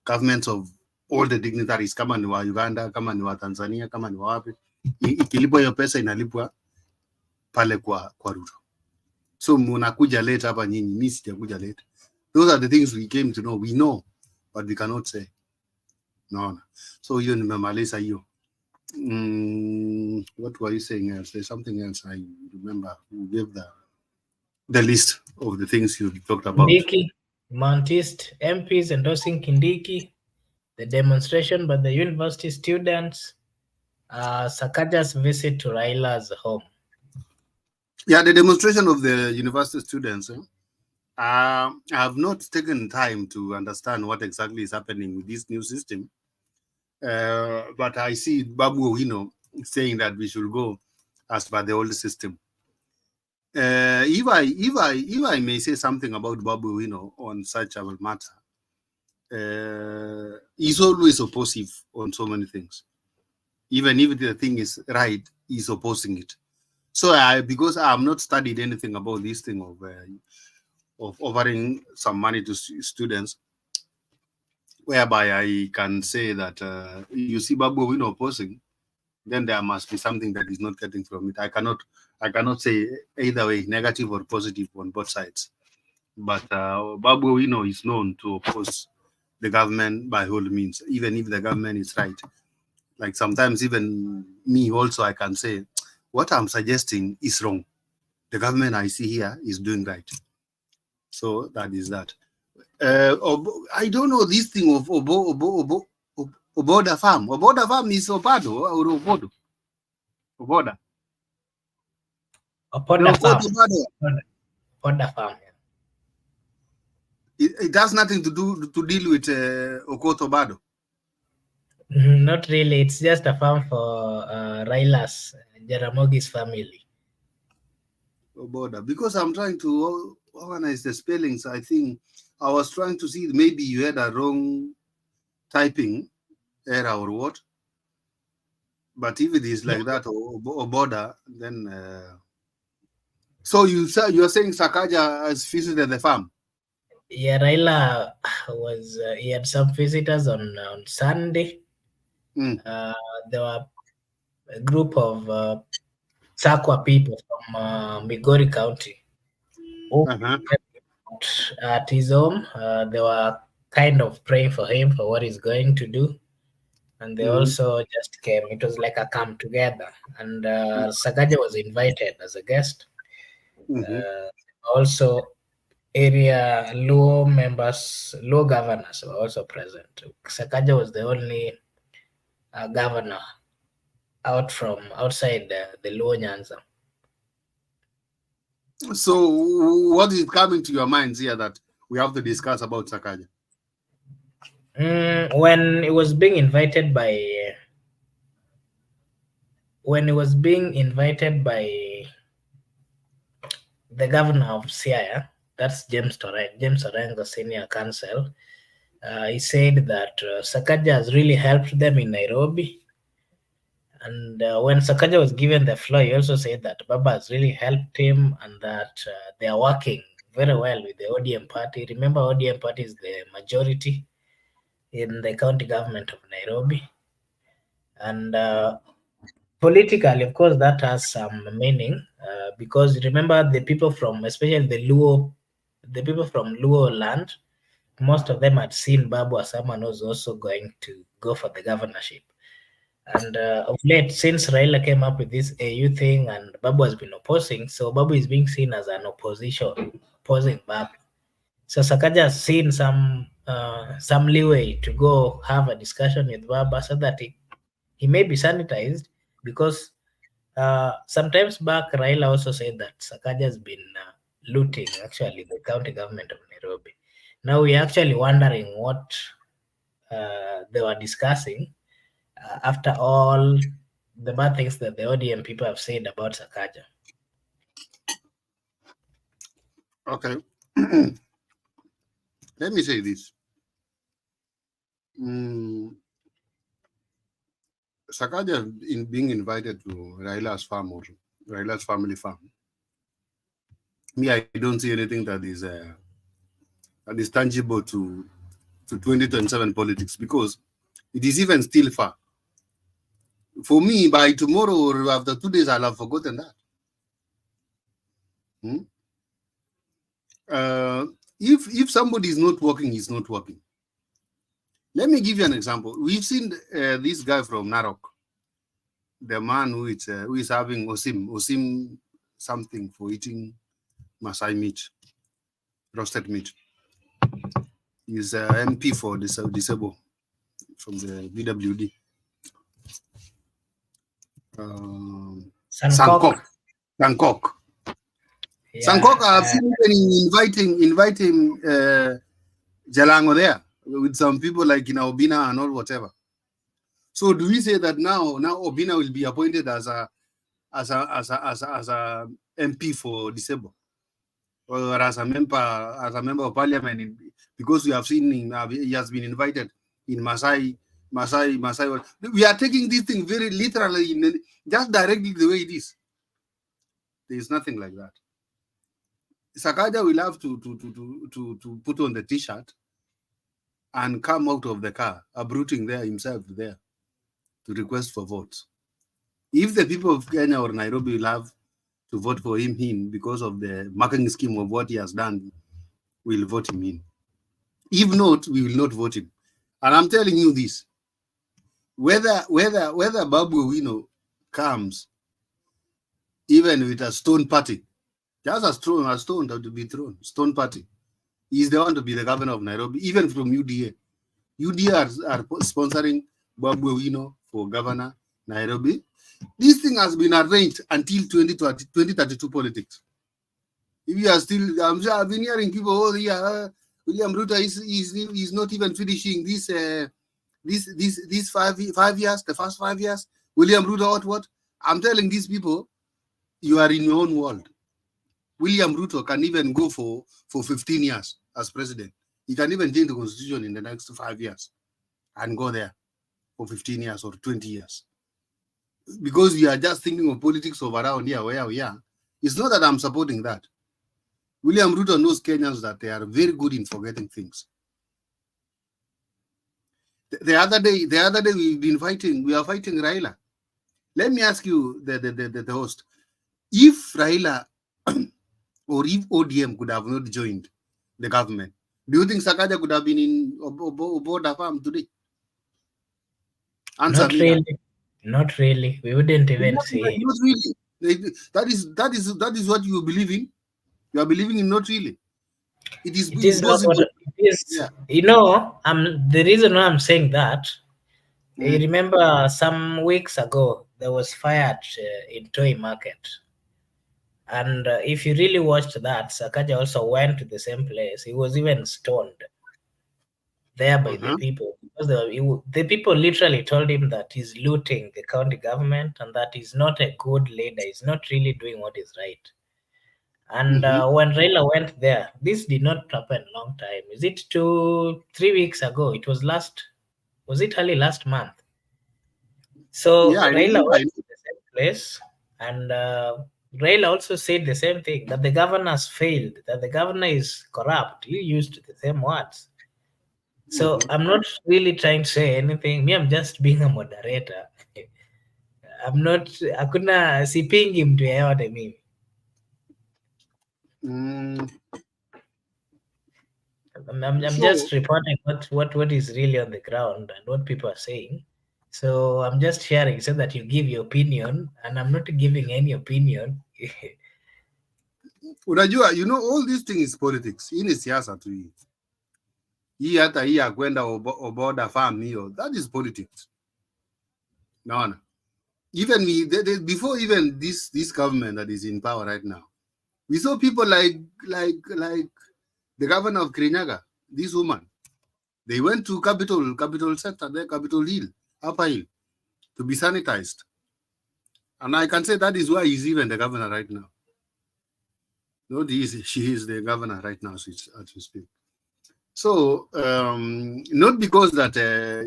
governments of all the dignitaries, kama ni wa Uganda, kama ni wa Tanzania, kama ni wa wapi. Ikilipwa hiyo pesa inalipwa pale kwa Ruto. So mnakuja late hapa nyinyi, mimi sijakuja late. Those are the things we came to know. We know, but we cannot say. No. So hiyo nimemaliza hiyo. What were you saying else? There's something else I remember. You gave the list of the things you talked about. Kindiki, Mount East MPs endorsing Kindiki, the demonstration by the university students, Sakaja's visit to Raila's home. Yeah, the demonstration of the university students. I have not taken time to understand what exactly is happening with this new system. But I see Babu Owino saying that we should go as per the old system. If I may say something about Babu Owino on such a matter, he's always oppositive on so many things. Even if the thing is right, he's opposing it. So because I have not studied anything about this thing of offering some money to students, whereby I can say that you see Babu Owino opposing, then there must be something that is not getting from it. I cannot say either way, negative or positive on both sides. But Babu Owino is known to oppose the government by all means, even if the government is right. Like sometimes even me also, I can say what I'm suggesting is wrong. The government I see here is doing right. So that is that. I don't know this thing of Opoda farm. Opoda farm is Opado or Opodo? Opoda. Opoda farm. Opoda farm. It has nothing to deal with Okoth Obado. Not really. It's just a farm for Raila's, Jaramogi's family. Opoda. Because I'm trying to organize the spellings. I think I was trying to see maybe you had a wrong typing error or what. But if it is like that or border, then so you're saying Sakaja has visited the farm? Yeah, Raila was he had some visitors on Sunday. There were a group of Sakwa people from Migori County who at his home. They were kind of praying for him for what he's going to do, and they also just came. It was like a come together, and Sakaja was invited as a guest. Also, area Luo members, Luo governors were also present. Sakaja was the only governor outside the Luo Nyanza. So what is coming to your minds here that we have to discuss about Sakaja? When he was being invited by the governor of Siaya, that's James Orengo, the senior counsel, he said that Sakaja has really helped them in Nairobi. And when Sakaja was given the floor, he also said that Baba has really helped him and that they are working very well with the ODM party. Remember, ODM party is the majority in the county government of Nairobi. And politically, of course, that has some meaning because remember the people from, especially the people from Luo land, most of them had seen Babu as someone who's also going to go for the governorship. And of late, since Raila came up with this AU thing and Babu has been opposing, so Babu is being seen as an opposing Babu. So Sakaja has seen some leeway to go have a discussion with Baba so that he may be sanitized because sometimes back Raila also said that Sakaja has been looting actually the county government of Nairobi. Now we're actually wondering what they were discussing after all the bad things that the ODM people have said about Sakaja. Okay. Let me say this. Sakaja in being invited to Raila's farm or Raila's family farm. Me, I don't see anything that is tangible to 2027 politics because it is even still far. For me, by tomorrow or after 2 days, I'll have forgotten that. If somebody is not working, he's not working. Let me give you an example. We've seen this guy from Narok, the man who is having Osim something for eating Masai meat, roasted meat. He's MP for disabled from the BWD. Sankok. Yeah, Sankok, I've seen inviting Jalango there with some people like Obina and all whatever. So do we say that now Obina will be appointed as a MP for disabled, or as a member of parliament? Because we have seen him, he has been invited in Masai. We are taking this thing very literally, just directly the way it is. There is nothing like that. Sakaja will have to put on the T-shirt and come out of the car, uprooting there himself there to request for votes. If the people of Kenya or Nairobi will have to vote for him in because of the marking scheme of what he has done, we'll vote him in. If not, we will not vote him. And I'm telling you this, whether Babu Owino comes, even with a stone party, just a stone to be thrown, stone party, he's the one to be the governor of Nairobi, even from UDA. UDA are sponsoring Babu Owino for governor Nairobi. This thing has been arranged until 2032 politics. If you are still, I've been hearing people, oh yeah, William Ruto is not even finishing this 5 years, the first 5 years. William Ruto, what? I'm telling these people, you are in your own world. William Ruto can even go for 15 years as president. He can even change the constitution in the next 5 years and go there for 15 years or 20 years. Because we are just thinking of politics of around here, where we are. It's not that I'm supporting that. William Ruto knows Kenyans that they are very good in forgetting things. The other day we are fighting Raila. Let me ask you, the host, if Raila or if ODM could have not joined the government, do you think Sakaja could have been in Opoda farm today? Answer not me really. that. Not really. We wouldn't even see him. Not really. That is what you believe in. You are believing in not really. It is not what impossible. it is. Yeah. The reason why I'm saying that, you remember some weeks ago there was fire in Toy Market, and if you really watched that, Sakaja also went to the same place. He was even stoned there by the people because the people literally told him that he's looting the county government and that he's not a good leader. He's not really doing what is right. And when Raila went there, this did not happen long time. Is it 2-3 weeks ago? It was early last month? So Yeah, Raila went to the same place, and Raila also said the same thing, that the governor has failed, that the governor is corrupt. He used the same words. So I'm not really trying to say anything. Me, I'm just being a moderator. I'm not, hakuna sipingi mtu yeyote mimi. I'm just reporting what is really on the ground and what people are saying. So I'm just sharing so that you give your opinion, and I'm not giving any opinion. Unajua, you know, all these things is politics. Hii ni siasa tu hii. Hii hata hii ya kwenda Opoda farm hiyo, that is politics. Naona. Even before even this government that is in power right now, we saw people like the governor of Kirinyaga, this woman. They went to capital center there, Capitol Hill, Upper Hill, to be sanitized. And I can say that is why he's even the governor right now. Not she is the governor right now as we speak. So not because that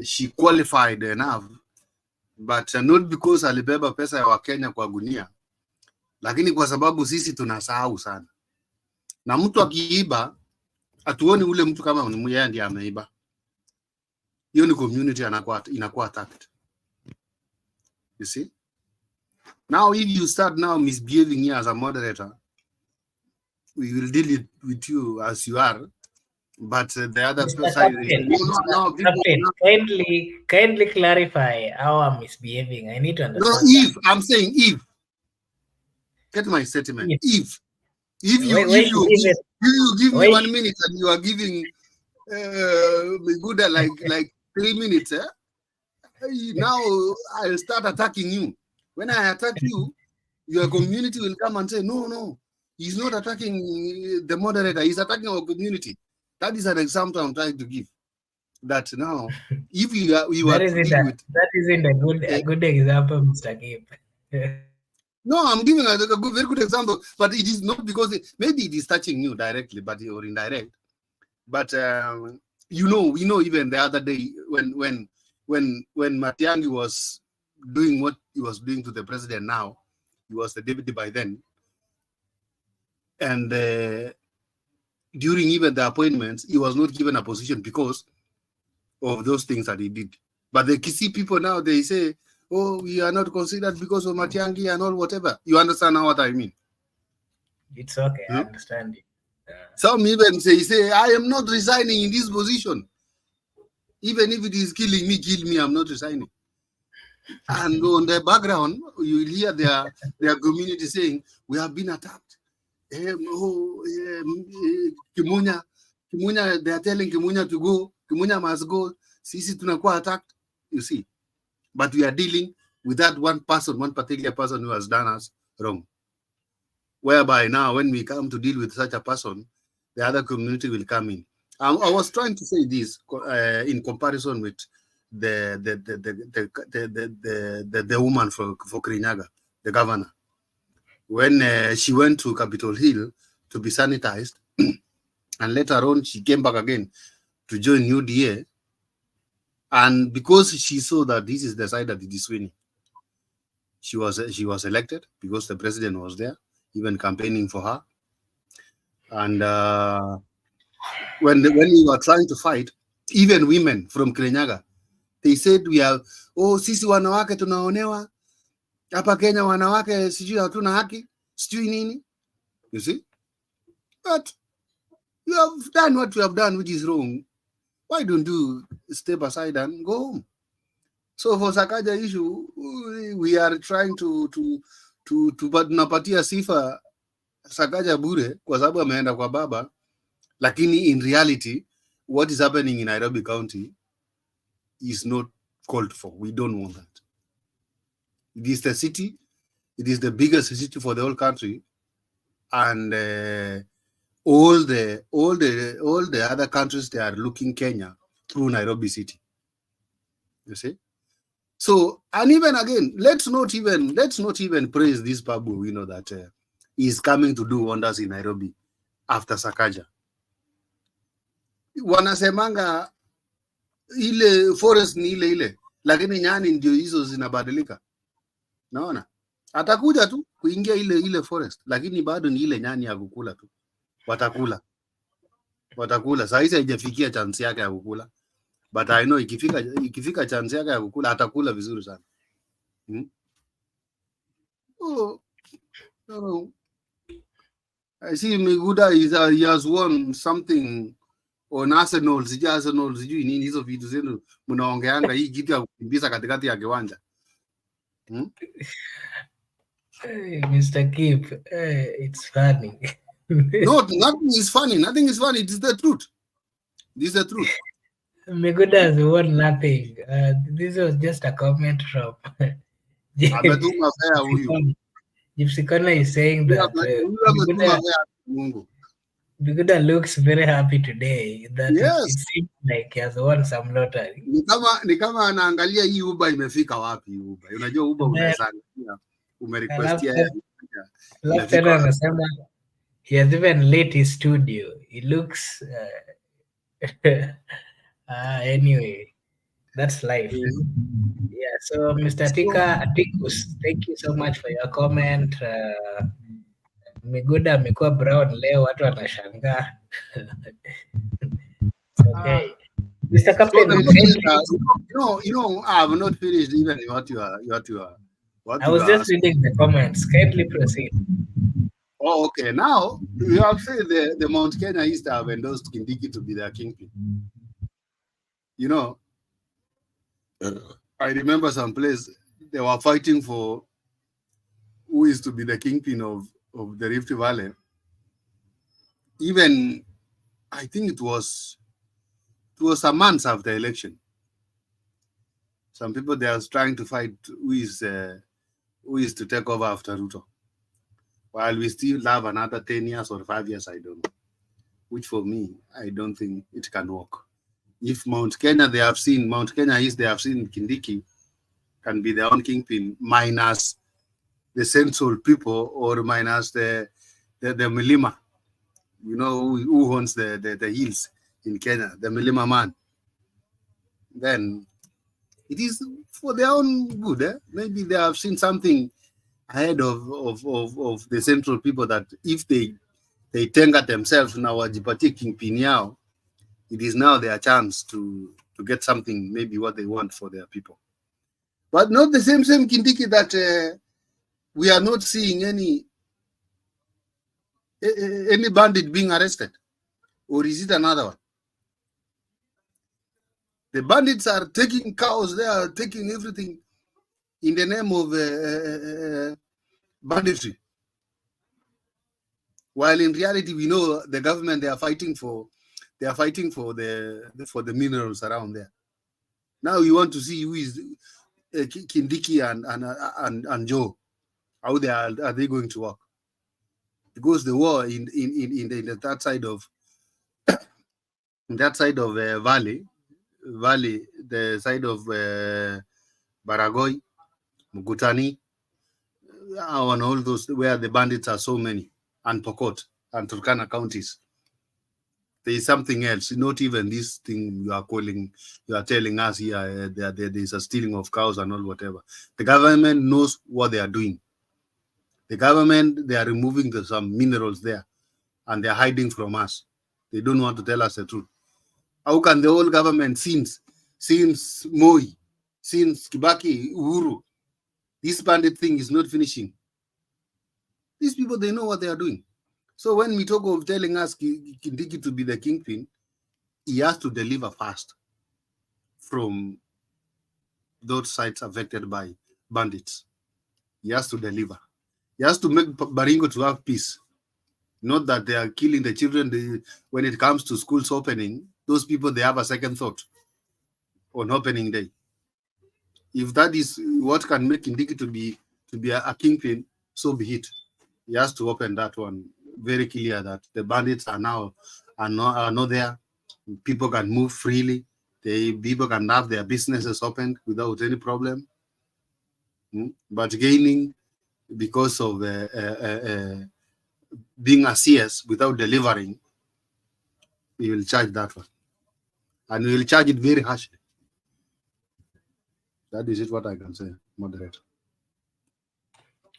she qualified enough, but not because alibeba pesa ya Wakenya kwa gunia, lakini kwa sababu sisi tunasahau sana. Na mtu akiiba, atuoni ule mtu kama yeye ndiye ameiba. Hiyo ni community inakuwa attacked. You see? Now if you start now misbehaving here as a moderator, we will deal with you as you are. But the other side kindly clarify how I'm misbehaving. I need to understand. No, if I'm saying if. Get my statement. If you give me 1 minute and you are giving MIGUDA like 3 minutes, now I'll start attacking you. When I attack you, your community will come and say, no, he's not attacking the moderator, he's attacking our community. That is an example I'm trying to give. That now, if you are that isn't a good example, Mr. Kip. No, I'm giving a very good example, but it is not because maybe it is touching you directly, but or indirect. But we know even the other day when Matiang'i was doing what he was doing to the president now, he was the deputy by then, and during even the appointments, he was not given a position because of those things that he did. But the Kisii people now, they say, oh, we are not considered because of Matiang'i and all whatever. You understand now what I mean? It's okay, I understand it. Some even say, I am not resigning in this position. Even if it is killing me, kill me, I'm not resigning. And on the background, you will hear their community saying, we have been attacked. Kimunya, they are telling Kimunya to go. Kimunya must go. Sisi tunakuwa attacked. You see. But we are dealing with that one particular person who has done us wrong. Whereby now, when we come to deal with such a person, the other community will come in. I was trying to say this in comparison with the woman for Kirinyaga, the governor. When she went to Capitol Hill to be sanitized, and later on she came back again to join UDA, and because she saw that this is the side that it is winning, she was elected because the president was there, even campaigning for her. And when we were trying to fight, even women from Kirinyaga, they said sisi wanawake tunaonewa hapa Kenya, wanawake sijui hatuna haki, sijui nini. You see? But you have done what you have done, which is wrong. Why don't you step aside and go home? So for Sakaja issue, we are trying to napatia sifa Sakaja bure kwa sababu ameenda kwa baba, lakini in reality what is happening in Nairobi County is not called for. We don't want that. It is the city, it is the biggest city for the whole country, and all the other countries, they are looking Kenya through Nairobi City. You see? So, and even again, let's not even praise this Babu, we know that is coming to do wonders in Nairobi after Sakaja. Wanasemanga ile forest ni ile, lakini nyani ndio hizo zinabadilika. Naona? Atakuja tu kuingia ile forest, lakini bado ni ile nyani ya kukula tu. Watakula. Sasa hizi haijafikia chance yake ya kukula. but I know ikifika chance yake ya kukula atakula vizuri sana. Oh, I see MIGUDA he has won something on Arsenal, sijui nini hizo vitu zenu mnaongeanga hii kitu ya kukimbiza katikati ya kiwanja. Hey, Mr. Kip, it's funny. No, nothing is funny. Nothing is funny. It is the truth. This is the truth. MIGUDA has won nothing. This was just a comment from Ametuma fea huyu. Gypsy Corner is saying that MIGUDA looks very happy today. That Yes. it seems like he has won some lottery. Ni kama anaangalia hii Uber imefika wapi Uber. Unajua Uber unaweza angalia umerequestia Alafu tena anasema he has even lit his studio. He looks anyway, that's life. Yeah, so Mr. Atikus, thank you so much for your comment. MIGUDA amekuwa brown leo, watu wanashangaa. Okay. Mr. Captain, I have not finished even what you are. I was just reading the comments. Kindly proceed. Oh, okay. Now you have said the Mount Kenya East have endorsed Kindiki to be their kingpin. You know, I remember some place they were fighting for who is to be the kingpin of the Rift Valley. Even I think it was some months after election. Some people they are trying to fight who is to take over after Ruto. While we still have another 10 years or 5 years, I don't know. Which for me, I don't think it can work. If Mount Kenya East, they have seen Kindiki can be their own kingpin, minus the central people or minus the Milima. You know who owns the hills in Kenya, the Milima man. Then it is for their own good. Maybe they have seen something ahead of the central people that if they tenga themselves now wajipati kingpin yao, it is now their chance to get something, maybe what they want for their people. But not the same Kindiki that we are not seeing any bandit being arrested. Or is it another one? The bandits are taking cows, they are taking everything in the name of banditry. While in reality, we know the government they are fighting for the minerals around there. Now we want to see who is Kindiki and Joe. How are they going to work? Because the war in that side of valley, the side of Baragoi, Mugutani, and all those where the bandits are so many, and Pokot and Turkana counties. There is something else, not even this thing you are telling us here, there is a stealing of cows and all whatever. The government knows what they are doing. The government, they are removing some minerals there and they are hiding from us. They don't want to tell us the truth. How can the whole government, since Moi, since Kibaki, Uhuru, this bandit thing is not finishing? These people, they know what they are doing. So when we talk of telling us Kindiki to be the kingpin, he has to deliver fast from those sites affected by bandits. He has to deliver. He has to make Baringo to have peace. Not that they are killing the children. When it comes to schools opening, those people, they have a second thought on opening day. If that is what can make Kindiki to be a kingpin, so be it. He has to open that one very clear that the bandits are not there. People can move freely. People can have their businesses opened without any problem. But gaining because of being a CS without delivering, we will charge that one. And we will charge it very harshly. That is it what I can say, moderator.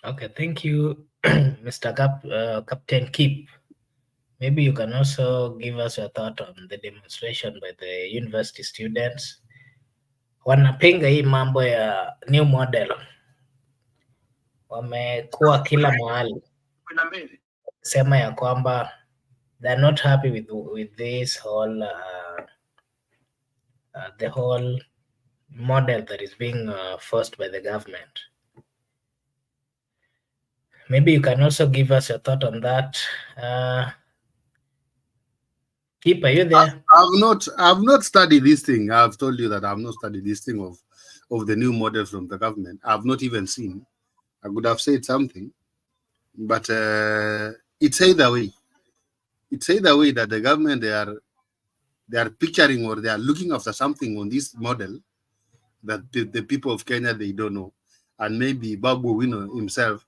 Okay, thank you, Mr. Captain Kip. maybe you can also give us your thought on the demonstration by the university students. Wanapinga hii mambo ya new model, wamekuwa kila mahali sema ya kwamba they're not happy with this whole the whole model that is being forced by the government. Maybe you can also give us your thought on that. Keep, are you there? I've not studied this thing. I've told you that I've not studied this thing of the new model from the government. I've not even seen. I could have said something, but it's either way. It's either way that the government they are picturing or they are looking after something on this model that the people of Kenya they don't know, and maybe Babu Wino himself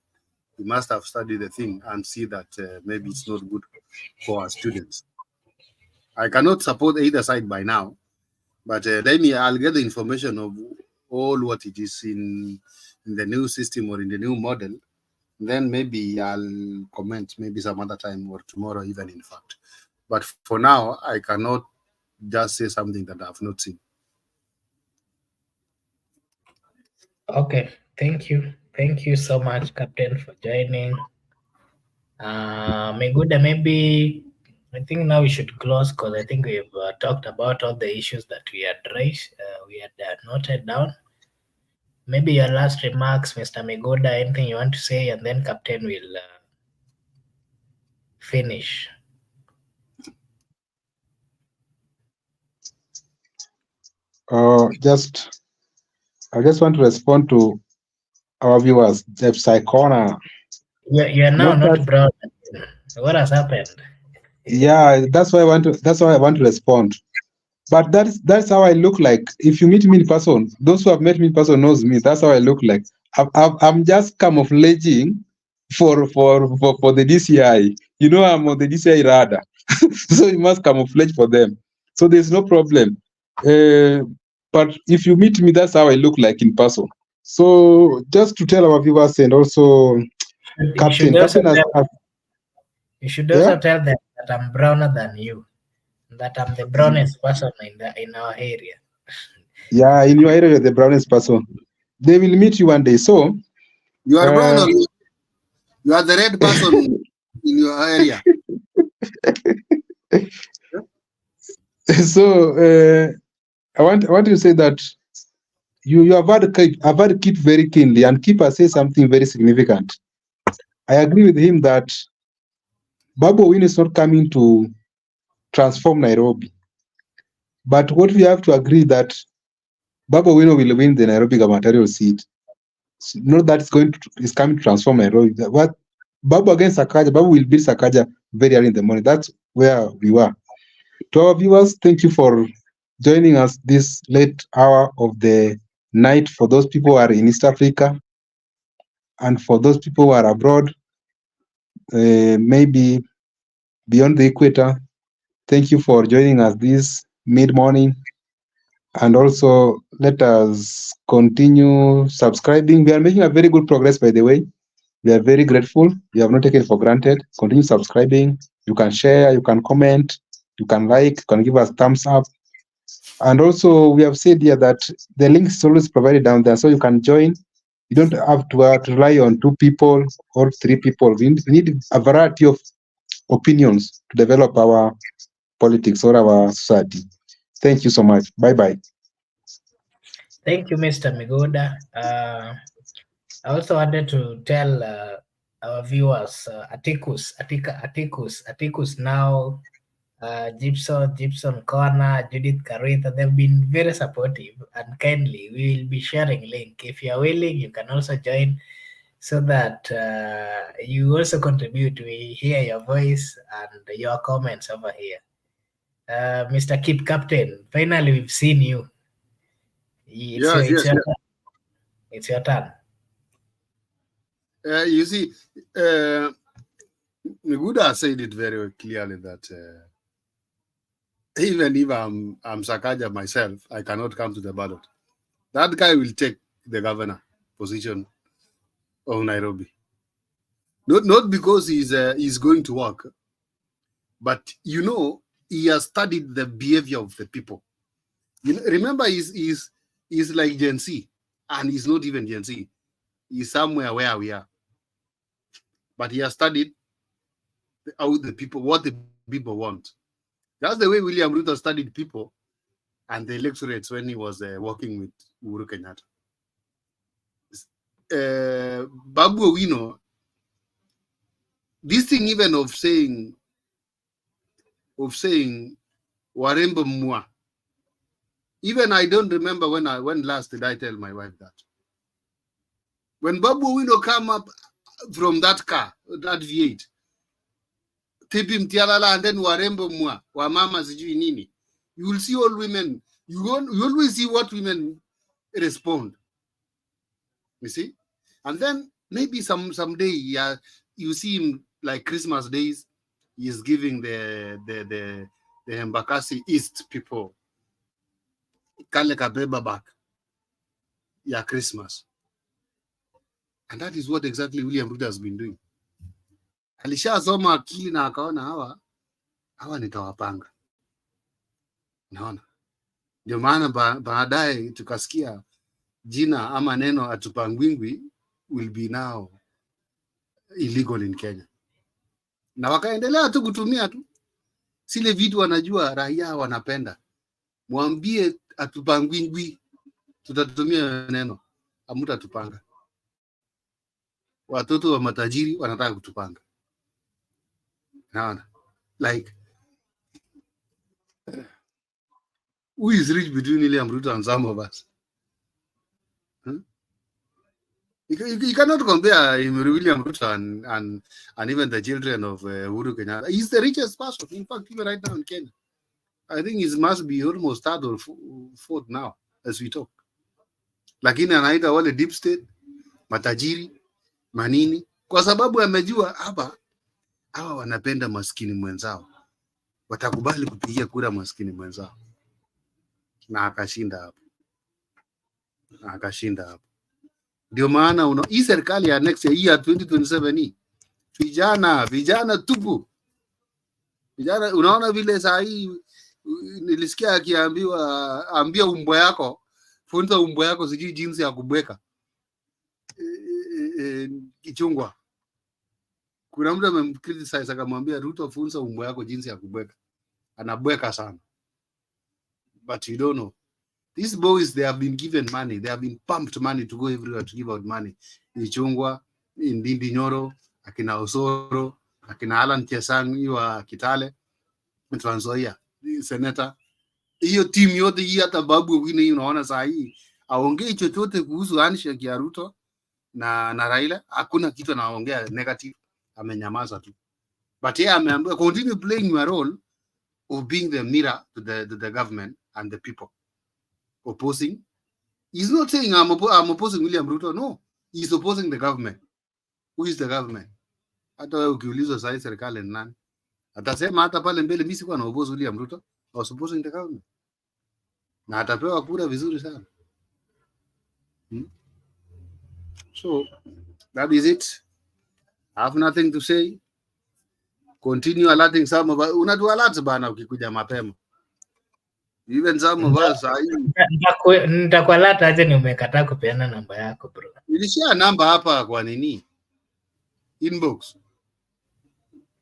he must have studied the thing and see that maybe it's not good for our students. I cannot support either side by now, but I'll get the information of all what it is in the new system or in the new model. Then maybe I'll comment maybe some other time or tomorrow even in fact. But for now, I cannot just say something that I've not seen. Okay, thank you. Thank you so much, Captain, for joining. MIGUDA, maybe I think now we should close because I think we've talked about all the issues that we had raised, we had noted down. Maybe your last remarks, Mr. MIGUDA, anything you want to say, and then Captain will finish. I just want to respond to our viewers. The Psychona. You're now not brown. What has happened? Yeah, that's why I want to respond. But that's how I look like. If you meet me in person, those who have met me in person knows me. That's how I look like. I'm just camouflaging for the DCI. You know, I'm on the DCI radar, so you must camouflage for them. So there's no problem. But if you meet me, that's how I look like in person. So just to tell our viewers and also Captain You should also tell them that I'm browner than you. That I'm the brownest person in our area. Yeah, in your area, you're the brownest person. They will meet you one day. So you are brown or you are the red person in your area. So I want to say that you have had to keep very keenly, and Keeper say something very significant. I agree with him that Babu Win is not coming to transform Nairobi. But what we have to agree that Babu Wino will win the Nairobi gubernatorial seat. Not that it's coming to transform Nairobi. What Babu against Sakaja, Babu will beat Sakaja very early in the morning. That's where we were. To our viewers, thank you for joining us this late hour of the night. For those people who are in East Africa, and for those people who are abroad, maybe beyond the equator, thank you for joining us this mid-morning. And also, let us continue subscribing. We are making a very good progress, by the way. We are very grateful. We have not taken it for granted. Continue subscribing. You can share, you can comment, you can like, you can give us thumbs up. And also, we have said here that the link is always provided down there, so you can join. You don't have to rely on 2 people or 3 people. We need a variety of opinions to develop our politics or our society. Thank you so much. Bye-bye. Thank you, Mr. MIGUDA. I also wanted to tell our viewers, Atticus now, Gibson Corner, Judith Caritha, they've been very supportive and kindly. We will be sharing link. If you're willing, you can also join so that you also contribute. We hear your voice and your comments over here. Mr. Kip Captain, finally we've seen you. It's your turn. You see, MIGUDA said it very clearly that even if I'm Sakaja myself, I cannot come to the ballot. That guy will take the governor position of Nairobi. Not because he's going to work. But you know, he has studied the behavior of the people. You know, remember, he's like Gen Z, and he's not even Gen Z. He's somewhere where we are. But he has studied how the people, what the people want. That's the way William Ruto studied people and the electorates when he was working with Uhuru Kenyatta. Babu Owino, this thing even of saying Warembo Mwa, even I don't remember when last did I tell my wife that. When Babu Owino come up from that car, that V8, Tipi Mtialala and then Warembo Mwa, Wamama sijui nini, you will see all women, you always see what women respond. You see? And then maybe someday you see him like Christmas days, he's giving the Embakasi East people kale kabeba back. Yeah, Christmas. And that is what exactly William Ruto has been doing. Alishasoma akili na akaona hawa nitawapanga. Naona. Ndio maana baadaye tukasikia jina ama neno atupangwingwi will be now illegal in Kenya. Na wakaendelea tu kutumia tu sile vitu wanajua raia wanapenda. Mwambie atupangwingwi, tutatumia neno, hamutatupanga. Watoto wa matajiri wanataka kutupanga. Naona, like, who is rich between William Ruto and some of us? You cannot compare him with William Ruto and even the children of Uhuru Kenyatta. He's the richest person, in fact, even right now in Kenya. I think it must be almost third or fourth now as we talk. Lakini anaita wale deep state, matajiri, manini, kwa sababu amejua hawa wanapenda maskini mwenzao. Watakubali kupigia kura maskini mwenzao. Na akashinda hapo. Ndio maana hii serikali ya next year 2027 hii vijana tupu. Vijana, unaona vile saa hii nilisikia ambia umbwa yako, funza umbwa yako sijui jinsi ya kubweka kichungwa. Kuna mtu amemcriticize akamwambia Ruto, funza umbwa yako jinsi ya kubweka. Anabweka sana. But you don't know. These boys, they have been given money. They have been pumped money to go everywhere to give out money. Ichungwa, Ndindi Nyoro, akina Osoro, akina Alan Chesang wa Kitale, Trans Nzoia, Senator. Hiyo team yote hii hata Babu Owino hii unaona saa hii aongei chochote kuhusu handshake ya Ruto na Raila. Hakuna kitu anaongea negative, amenyamaza tu. But yeye ameambiwa continue playing your role of being the mirror to the government and the people. Opposing. He's not saying I'm opposing William Ruto. No, he's opposing the government. Who is the government? Hata wewe ukiulizwa sasa serikali ni nani? Atasema hata pale mbele mimi sikuwa na oppose William Ruto. I was opposing the government. Na atapewa kura vizuri sana. So that is it. I have nothing to say. Continue alerting some of us. Unatu alert bana ukikuja mapema. Even some of us nitakualata aje ni umekataa kupeana namba yako bro. Nilishare namba hapa kwa nini? Inbox.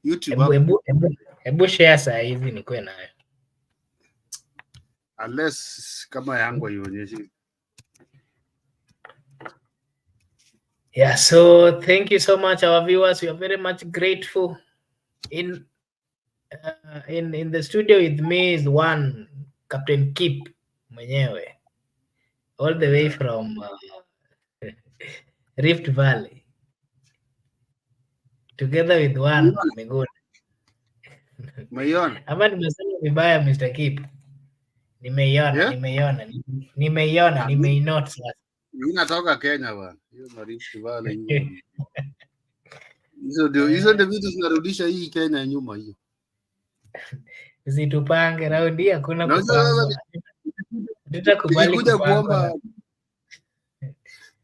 YouTube. Hebu share saa hizi nikuwe nayo. Unless kama yangu ionyeshe. Yeah, so thank you so much our viewers. We are very much grateful. In the studio with me is one Captain Kip mwenyewe, all the way from Rift Valley, together with one MIGUDA. Umeiona? Ama nimesema vibaya Mr. Kip? Nimeiona, nimeinot sasa. Mimi natoka Kenya bwana. Hiyo na Rift Valley hiyo. Hizo ndio vitu zinarudisha hii Kenya nyuma hiyo. Zitupange raundi hakuna kupanga. Nitakubali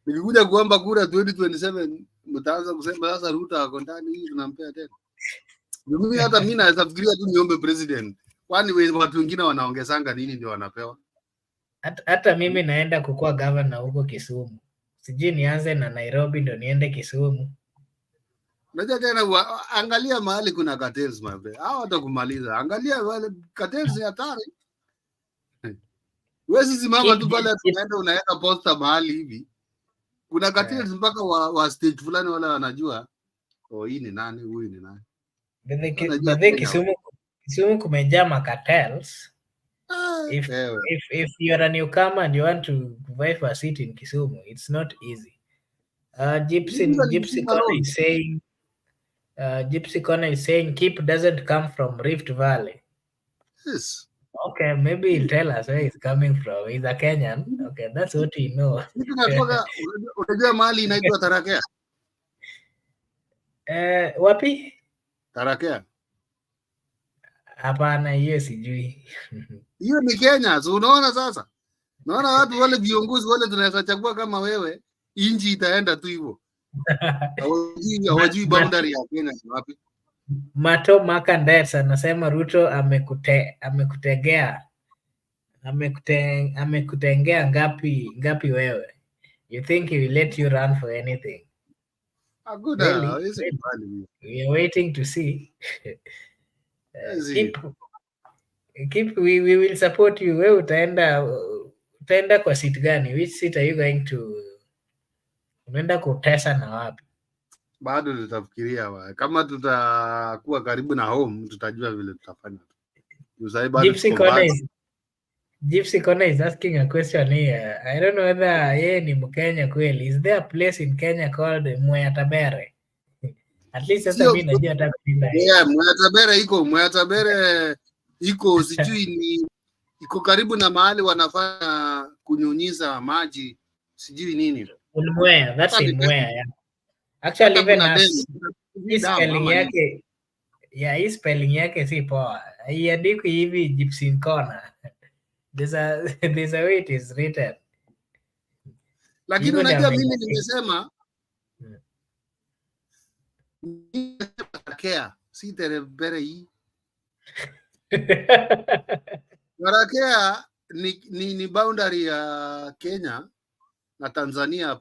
Nikikuja kuomba kura 2027 mtaanza kusema sasa Ruto ako ndani hii tunampea tena. Mimi hata mimi naweza fikiria tu niombe president. Kwani watu wengine wanaongezanga nini ndio wanapewa? Hata mimi naenda kukua governor huko Kisumu. Sijui nianze na Nairobi ndo niende Kisumu. Unajua tena angalia mahali kuna cartels my friend. Hao watakumaliza. Angalia wale cartels ni hatari. Wewe simama tu pale unaenda posta mahali hivi. Kuna cartels mpaka wa stage fulani wala wanajua hii ni nani, huyu ni nani. Bebe Kisumu kumejaa cartels. If you're a newcomer and you want to vie for a seat in Kisumu, it's not easy. Gypsy Corner is saying Kip doesn't come from Rift Valley. Yes. Okay, maybe he'll tell us where he's coming from. He's a Kenyan. Okay, that's what we know. Unajua mahali inaitwa Tarakea? Wapi? Tarakea. Hapana, hiyo sijui. Hiyo ni Kenya. So unaona sasa? Naona watu wale viongozi wale tunaweza chagua kama wewe, inji itaenda tu hivyo. Hawajui boundary ya Kenya ni wapi. Mato Makandet anasema Ruto amekutengea ngapi wewe? You think he will let you run for anything? Really? We are waiting to see. We will support you. Wewe utaenda kwa seat gani? Which seat are you going to? Unaenda kutesa na wapi? Bado tutafikiria kama tutakuwa karibu na home tutajua vile tutafanya. Gypsy Corner is asking a question here. I don't know whether yeye ni Mkenya kweli. Is there a place in Kenya called Mweyatabere? At least sasa mimi najua hata kushinda. Yeah, Mweyatabere iko sijui ni iko karibu na mahali wanafanya kunyunyiza maji sijui nini. Mwea, that's in Mwea, yeah. Actually even his spelling yake si poa. Iandikwi hivi Gypsy Corner. There's a way it is written. Lakini unajua mimi nimesema Tarakea si Tarakea hii. Tarakea ni boundary ya Kenya na Tanzania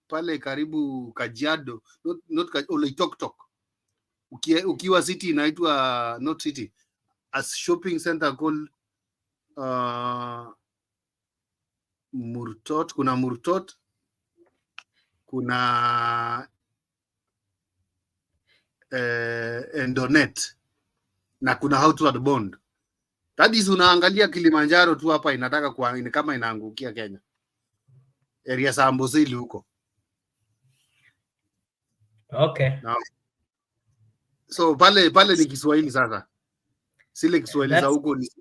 pale karibu Kajiado, not Oloitoktok. Ukiwa city inaitwa not city, as shopping center called Murtot, kuna Endonet na kuna Outward Bond. That is unaangalia Kilimanjaro tu hapa inataka kama inaangukia Kenya. Area za Amboseli huko. Okay. Now, so pale ni Kiswahili sasa. Sile Kiswahili za huko ni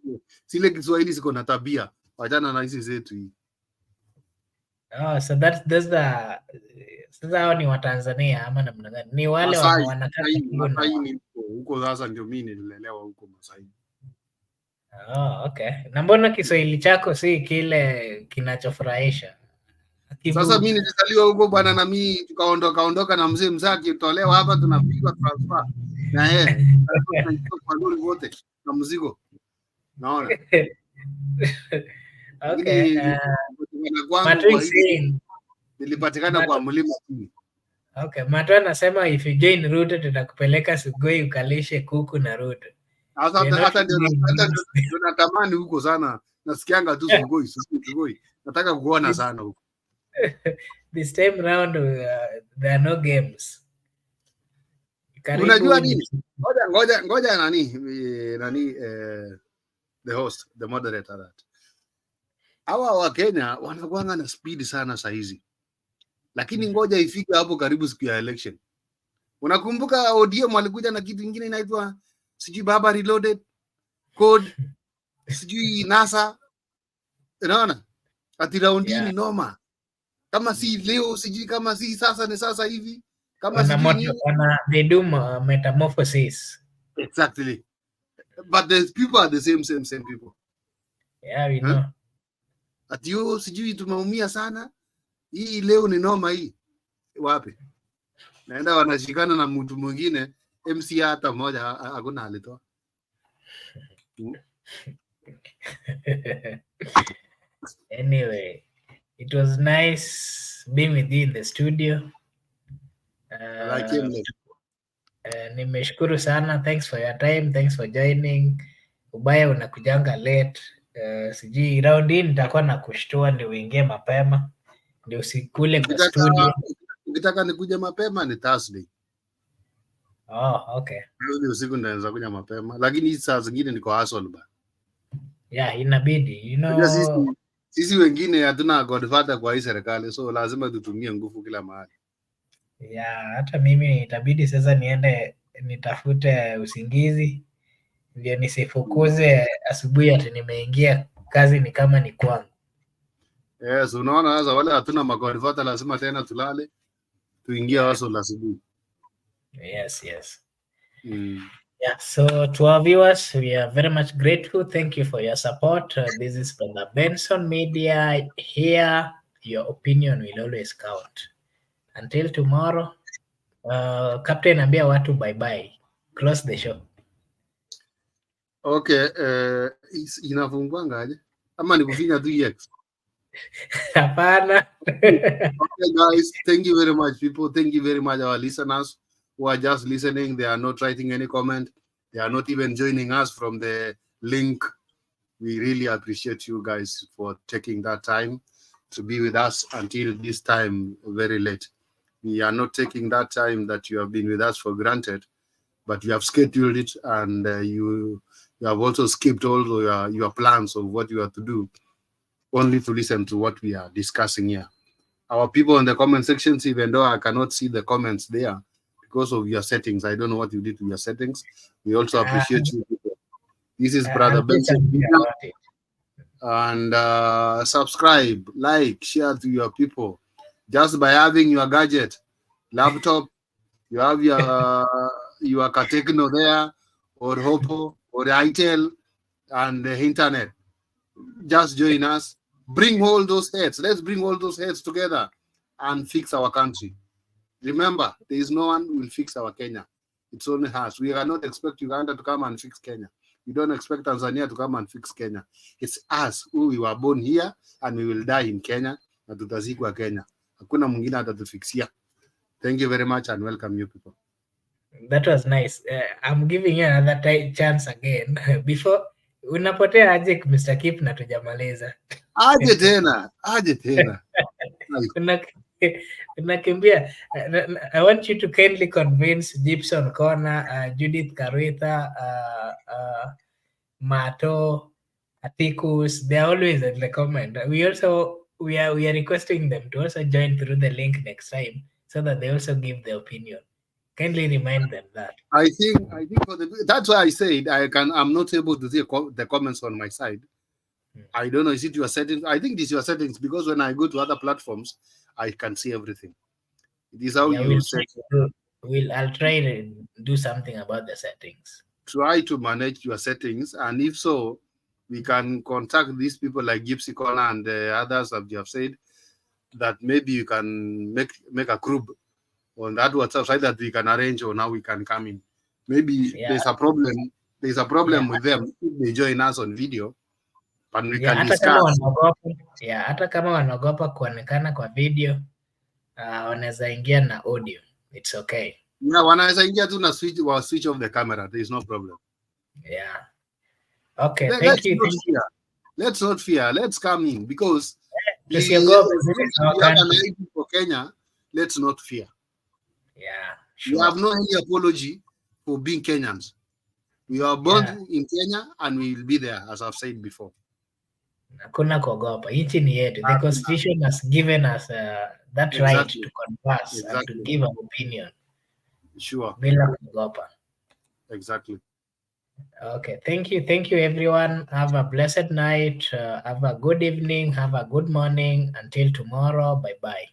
sile Kiswahili ziko na tabia. Wajana na hizi zetu hii. Oh, so that's the sasa hao ni wa Tanzania ama namna gani? Ni wale wanataka huko sasa ndio mimi nilelewa huko Masai. Oh, okay. Na mbona Kiswahili chako si kile kinachofurahisha? Sasa mimi nilizaliwa huko bwana na mimi tukaondoka na mzee Mzaki tolewa hapa tunapigwa transfer. Na yeye kwa lori wote na mzigo. Naona. Okay. Nilipatikana kwa mlima chini. Okay, Mato anasema if you join Ruto tutakupeleka Sugoi ukalishe kuku na Ruto. Hata ndio natamani huko sana. Nasikianga tu Sugoi. Nataka kuona sana huko. This time round there are no games. Unajua nini? Ngoja nani the host, the moderator that. Hawa wa Kenya wanakuanga na speed sana saa hizi. Lakini ngoja ifike hapo karibu siku ya election. Unakumbuka ODM alikuja na kitu kingine inaitwa sijui Baba Reloaded code sijui NASA. Unaona? Ati raundi ni noma. Kama si leo sijui kama si sasa ni sasa hivi. Kama they do metamorphosis. Exactly. But the people are the same people. Yeah, we know. Ati sijui tumeumia sana. Hii leo ni noma hii. Wapi? Naenda wanashikana na mtu mwingine MC hata moja hakuna alitoa. Anyway, it was nice being with you in the studio. Nimeshukuru sana. Thanks for your time. Thanks for joining. Ubaya unakujanga late. Sijui round hii nitakuwa na kushtua ndio uingie mapema. Ndio usikule kwa studio. Ukitaka nikuje mapema ni Thursday. Oh, okay. Leo usiku naweza kuja mapema, lakini saa zingine niko hustle ba. Yeah, inabidi, you know. Sisi wengine hatuna godfather kwa hii serikali, so lazima tutumie nguvu kila mahali. Yeah, hata mimi itabidi sasa niende nitafute usingizi ndio nisifukuze asubuhi ati nimeingia kazi ni kama ni kwangu. Yes, unaona sasa wale hatuna magodfather lazima tena tulale tuingie hustle asubuhi. Yes. Yeah, so to our viewers, we are very much grateful. Thank you for your support. This is from the Benson Media. Here, your opinion will always count. Until tomorrow, Captain ambia watu bye-bye. Close the show. Okay, inafungwanga aje? Ama ni kufinya tu EX? Hapana. Okay guys, thank you very much people. Thank you very much our listeners who are just listening. They are not writing any comment. They are not even joining us from the link. We really appreciate you guys for taking that time to be with us until this time very late. We are not taking that time that you have been with us for granted, but you have scheduled it and you have also skipped all your plans of what you have to do only to listen to what we are discussing here. Our people in the comment sections, even though I cannot see the comments there because of your settings, I don't know what you did to your settings. We also appreciate you. This is Brother Benson. And subscribe, like, share to your people. Just by having your gadget, laptop, you have your Katekno there, or Hopo, or Itel, and the internet. Just join us. Bring all those heads. Let's bring all those heads together and fix our country. Remember, there is no one who will fix our Kenya. It's only us. We cannot expect Uganda to come and fix Kenya. We don't expect Tanzania to come and fix Kenya. It's us who we were born here and we will die in Kenya. Na tutazikwa Kenya. Hakuna mwingine atatufixia. Thank you very much and welcome you people. That was nice. I'm giving you another chance again. Before unapotea aje Mr. Kip na tujamaliza. Aje tena. Unakimbia. I want you to kindly convince Gibson Kona, Judith Karitha, Mato, Atikus. They are always in the comment. We are requesting them to also join through the link next time so that they also give their opinion. Kindly remind them that. I think that's why I said I'm not able to see the comments on my side. I don't know, is it your settings? I think this is your settings because when I go to other platforms, I can see everything. This is how you set. I'll try to do something about the settings. Try to manage your settings, and if so, we can contact these people like Gypsy Corner and the others that you have said that maybe you can make a group on that WhatsApp site that we can arrange or now we can come in. Maybe there's a problem. There's a problem with them if they join us on video. But we can discuss. Hata kama wanaogopa kuonekana kwa video, wanaweza ingia na audio. It's okay. Yeah, wanaweza ingia tu na switch off the camera. There is no problem. Yeah. Okay, thank you. Let's not fear. Let's come in because we have an ID for Kenya. Let's not fear. Yeah. Sure. We have no any apology for being Kenyans. We are born in Kenya and we will be there, as I've said before. Hakuna kuogopa. Nchi ni yetu. The Constitution has given us that right to converse and to give an opinion. Sure. Bila kuogopa. Exactly. Okay. Thank you, everyone. Have a blessed night. Have a good evening. Have a good morning. Until tomorrow. Bye-bye.